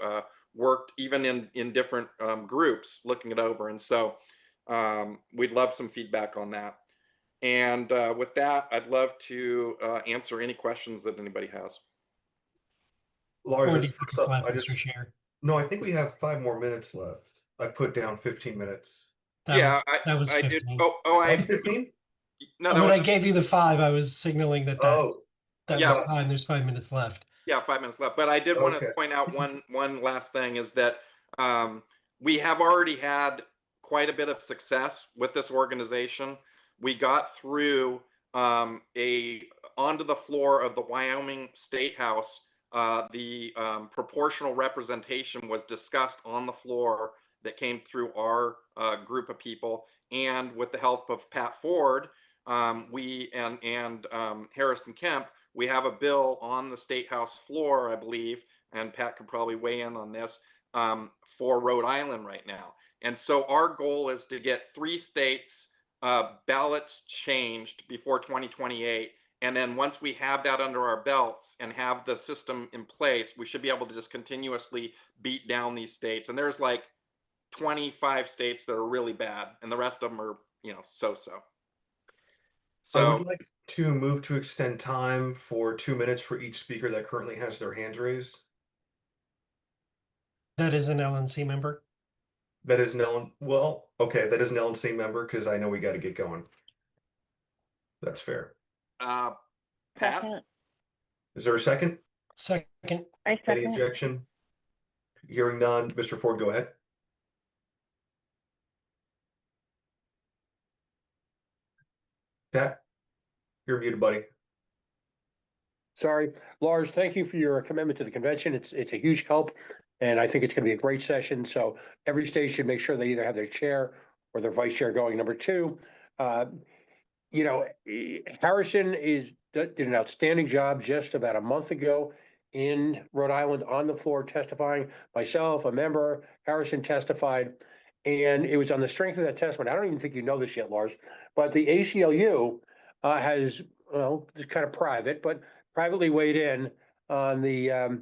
worked even in different groups looking it over. And so we'd love some feedback on that. And with that, I'd love to answer any questions that anybody has. Lars, Mr. Chair. No, I think we have 5 more minutes left. I put down 15 minutes. That was I 15. did. I 15? No, when I gave you the 5, I was signaling that was yeah. time. There's 5 minutes left. Yeah, 5 minutes left. But I did want to point out one last thing, is that we have already had quite a bit of success with this organization. We got through onto the floor of the Wyoming State House. The proportional representation was discussed on the floor that came through our group of people, and with the help of Pat Ford, we and Harrison Kemp, we have a bill on the State House floor, I believe, and Pat could probably weigh in on this, for Rhode Island right now. And so our goal is to get 3 states ballots changed before 2028. And then once we have that under our belts and have the system in place, we should be able to just continuously beat down these states. And there's like 25 states that are really bad, and the rest of them are, so-so. I would like to move to extend time for 2 minutes for each speaker that currently has their hands raised. That is an LNC member. That is that is an LNC member, because I know we got to get going. That's fair. Pat? Second. Is there a second? Second. I second. Any objection? Hearing none. Mr. Ford, go ahead. Pat, you're muted, buddy. Sorry, Lars, thank you for your commitment to the convention. It's a huge help, and I think it's going to be a great session. So every state should make sure they either have their chair or their vice chair going. Number 2, Harrison did an outstanding job just about a month ago in Rhode Island on the floor testifying. Myself, a member, Harrison testified, and it was on the strength of that testimony. I don't even think you know this yet, Lars, but the ACLU has, it's kind of private, but privately weighed in on the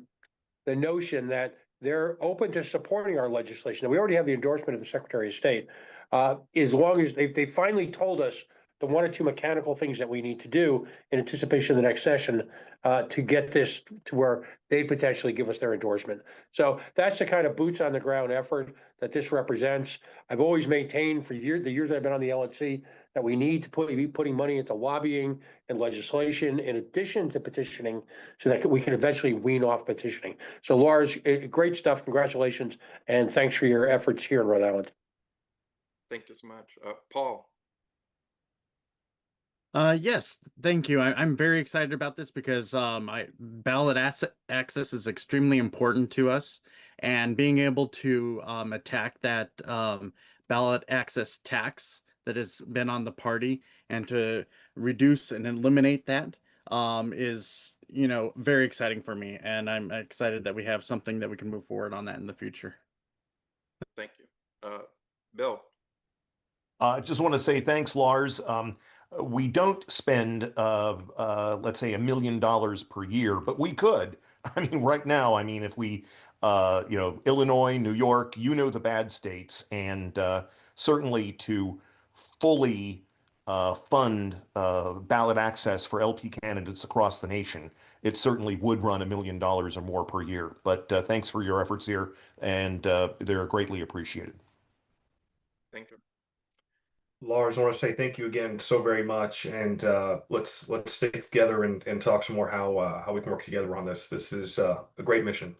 notion that they're open to supporting our legislation. We already have the endorsement of the Secretary of State, as long as they finally told us the one or two mechanical things that we need to do in anticipation of the next session to get this to where they potentially give us their endorsement. So that's the kind of boots on the ground effort that this represents. I've always maintained for the years I've been on the LNC that we need to be putting money into lobbying and legislation in addition to petitioning so that we can eventually wean off petitioning. So Lars, great stuff. Congratulations. And thanks for your efforts here in Rhode Island. Thank you so much. Paul. Yes, thank you. I'm very excited about this because ballot access is extremely important to us, and being able to attack that ballot access tax that has been on the party and to reduce and eliminate that is, very exciting for me, and I'm excited that we have something that we can move forward on that in the future. Thank you. Bill. I just want to say thanks, Lars. We don't spend, let's say, $1 million per year, but we could. I mean, right now, if we, Illinois, New York, the bad states, and certainly to fully fund ballot access for LP candidates across the nation, it certainly would run $1 million or more per year. But thanks for your efforts here, and they're greatly appreciated. Thank you. Lars, I want to say thank you again so very much, and let's stick together and talk some more how we can work together on this. This is a great mission.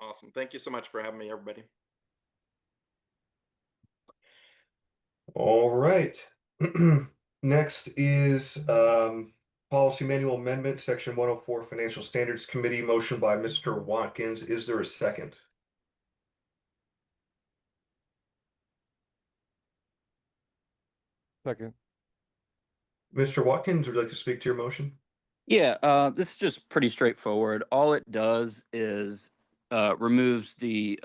Awesome. Thank you so much for having me, everybody. All right. Next is Policy Manual Amendment, Section 104, Financial Standards Committee, motion by Mr. Watkins. Is there a second? Second. Mr. Watkins, would you like to speak to your motion? Yeah, this is just pretty straightforward. All it does is removes the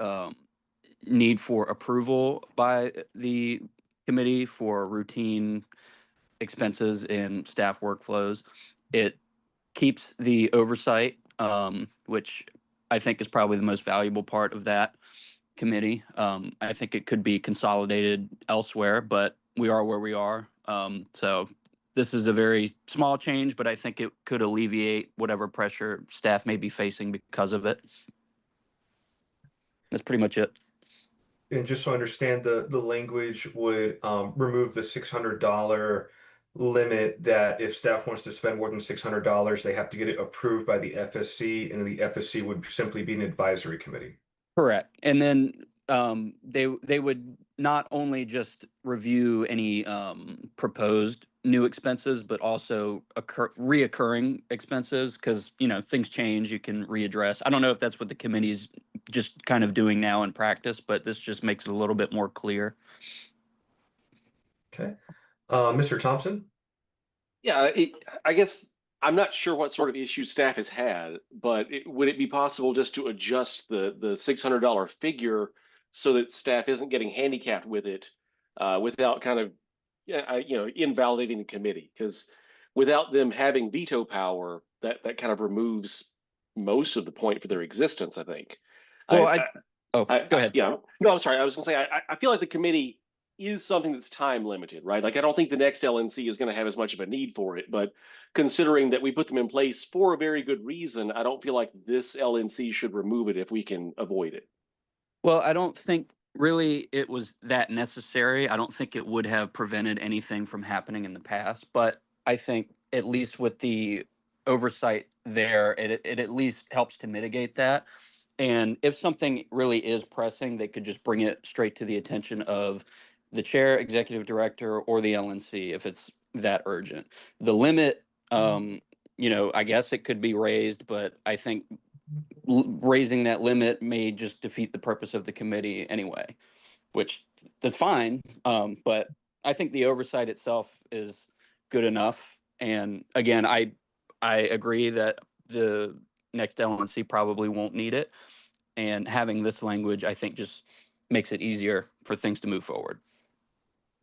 need for approval by the committee for routine expenses and staff workflows. It keeps the oversight, which I think is probably the most valuable part of that committee. I think it could be consolidated elsewhere, but we are where we are. So this is a very small change, but I think it could alleviate whatever pressure staff may be facing because of it. That's pretty much it. And just so I understand, the language would remove the $600 limit that if staff wants to spend more than $600, they have to get it approved by the FSC, and the FSC would simply be an advisory committee. Correct. And then they would not only just review any proposed new expenses, but also reoccurring expenses, because things change, you can readdress. I don't know if that's what the committee is just kind of doing now in practice, but this just makes it a little bit more clear. Okay. Mr. Thompson? Yeah, I guess I'm not sure what sort of issues staff has had, but would it be possible just to adjust the $600 figure so that staff isn't getting handicapped with it without kind of invalidating the committee? Because without them having veto power, that kind of removes most of the point for their existence, I think. Well, go ahead. Yeah, no, I'm sorry. I was going to say I feel like the committee is something that's time limited, right? Like I don't think the next LNC is going to have as much of a need for it, but considering that we put them in place for a very good reason, I don't feel like this LNC should remove it if we can avoid it. Well, I don't think really it was that necessary. I don't think it would have prevented anything from happening in the past, but I think at least with the oversight there, it at least helps to mitigate that. And if something really is pressing, they could just bring it straight to the attention of the chair, executive director, or the LNC if it's that urgent. The limit, I guess it could be raised, but I think raising that limit may just defeat the purpose of the committee anyway, which that's fine. But I think the oversight itself is good enough. And again, I agree that the next LNC probably won't need it. And having this language, I think, just makes it easier for things to move forward.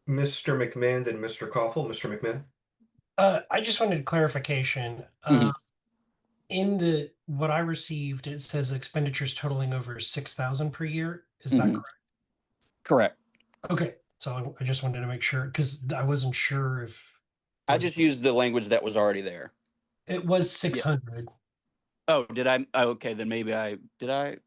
Mr. McMahon, then Mr. Koffel. Mr. McMahon? I just wanted clarification. In what I received, it says expenditures totaling over 6,000 per year. Is that correct? Correct. Okay, so I just wanted to make sure, because I wasn't sure if I just used the language that was already there. It was 600. Oh, did I? Oh, okay, then maybe did I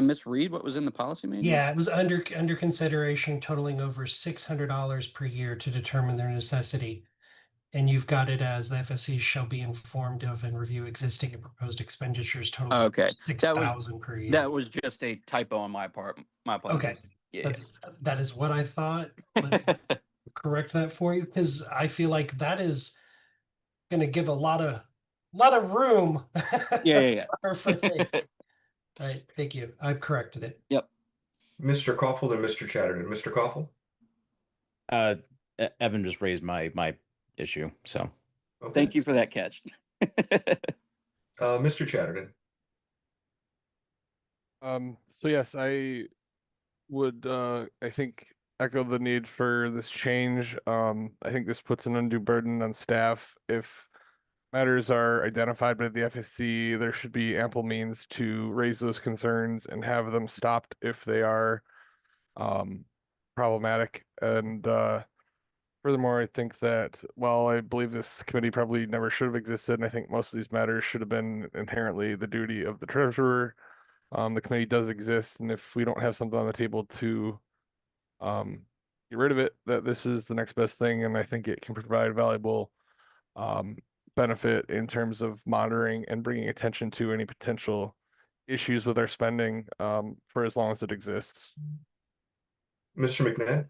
misread what was in the policy manual? Yeah, it was under consideration totaling over $600 per year to determine their necessity. And you've got it as the FSC shall be informed of and review existing and proposed expenditures totaling Okay, that was 6,000 per year. that was just a typo on my part. My apologies. Okay, Yeah. that is what I thought. Let me correct that for you, because I feel like that is going to give a lot of room. Yeah. for things. All right, thank you. I've corrected it. Yep. Mr. Koffel and Mr. Chatterton. Mr. Koffel? Evan just raised my issue, so. Okay. Thank you for that catch. Mr. Chatterton? So yes, I would I think echo the need for this change. I think this puts an undue burden on staff. If matters are identified by the FSC, there should be ample means to raise those concerns and have them stopped if they are problematic. And furthermore, I think that while I believe this committee probably never should have existed, and I think most of these matters should have been inherently the duty of the treasurer, the committee does exist, and if we don't have something on the table to get rid of it, that this is the next best thing, and I think it can provide valuable benefit in terms of monitoring and bringing attention to any potential issues with our spending for as long as it exists. Mr. McNabb?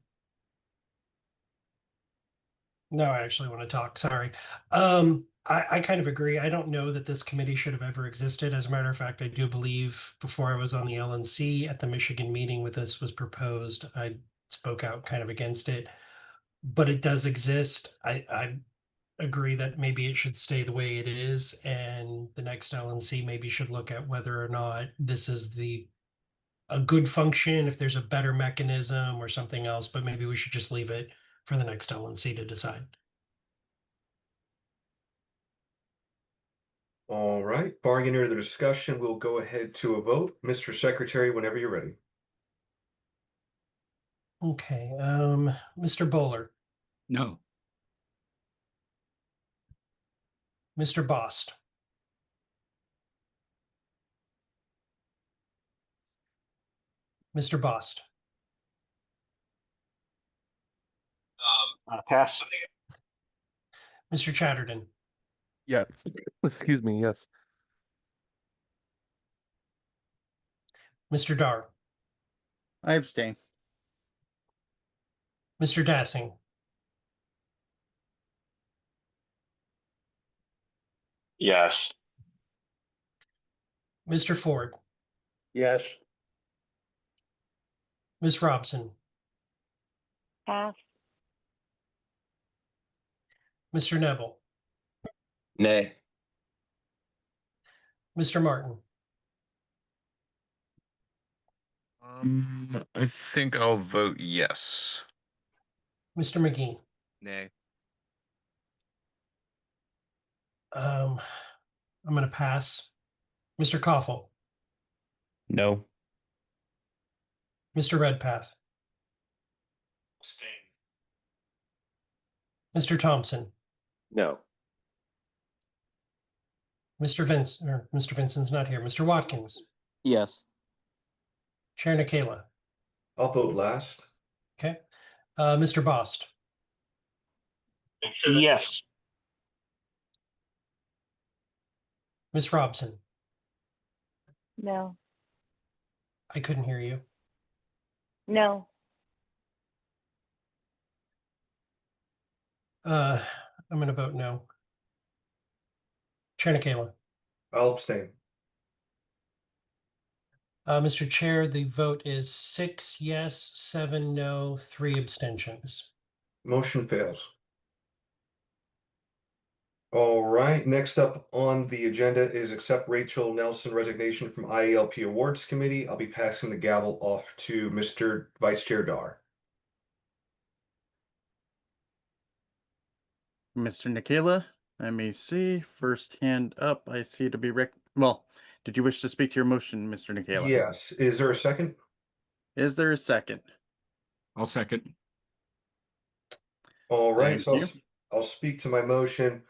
No, I actually want to talk. Sorry. I kind of agree. I don't know that this committee should have ever existed. As a matter of fact, I do believe before I was on the LNC at the Michigan meeting with this was proposed, I spoke out kind of against it, but it does exist. I agree that maybe it should stay the way it is, and the next LNC maybe should look at whether or not this is a good function, if there's a better mechanism or something else, but maybe we should just leave it for the next LNC to decide. All right, barring any other discussion, we'll go ahead to a vote. Mr. Secretary, whenever you're ready. Okay, Mr. Bowler, No. Mr. Bost, Mr. Bost, Pass. Mr. Chatterton, Yes. Excuse me. Yes. Mr. Dar, I abstain. Mr. Dassing, Yes. Mr. Ford, Yes. Ms. Robson, Pass. Mr. Neville, Nay. Mr. Martin, I think I'll vote yes. Mr. McGee. Nay. I'm going to pass. Mr. Koffel, No. Mr. Redpath, Mr. Thompson, No. Mr. Vincent's not here. Mr. Watkins, Yes. Chair Nikela. I'll vote last. Okay. Mr. Bost, Yes. Ms. Robson. No. I couldn't hear you. No. I'm going to vote no. Chair Nikela. I'll abstain. Mr. Chair, the vote is 6 yes, 7 no, 3 abstentions. Motion fails. All right, next up on the agenda is accept Rachel Nelson resignation from IELP Awards Committee. I'll be passing the gavel off to Mr. Vice Chair Dar. Mr. Nikela, let me see. First hand up, I see to be well, did you wish to speak to your motion, Mr. Nikela? Yes. Is there a second? Is there a second? I'll second. All right. Thank you. I'll speak to my motion.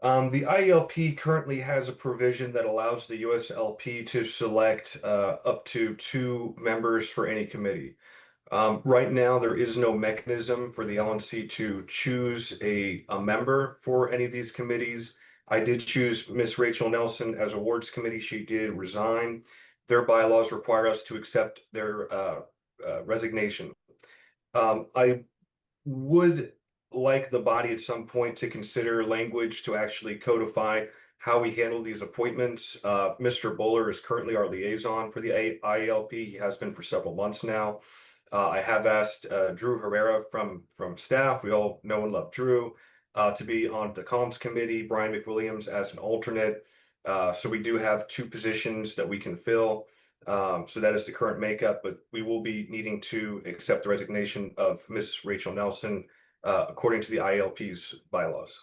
The IELP currently has a provision that allows the USLP to select up to 2 members for any committee. Right now, there is no mechanism for the LNC to choose a member for any of these committees. I did choose Miss Rachel Nelson as awards committee. She did resign. Their bylaws require us to accept their resignation. I would like the body at some point to consider language to actually codify how we handle these appointments. Mr. Buller is currently our liaison for the IELP. He has been for several months now. I have asked Drew Herrera from staff, we all know and love Drew, to be on the comms committee, Brian McWilliams as an alternate. So we do have 2 positions that we can fill. So that is the current makeup, but we will be needing to accept the resignation of Miss Rachel Nelson according to the IELP's bylaws.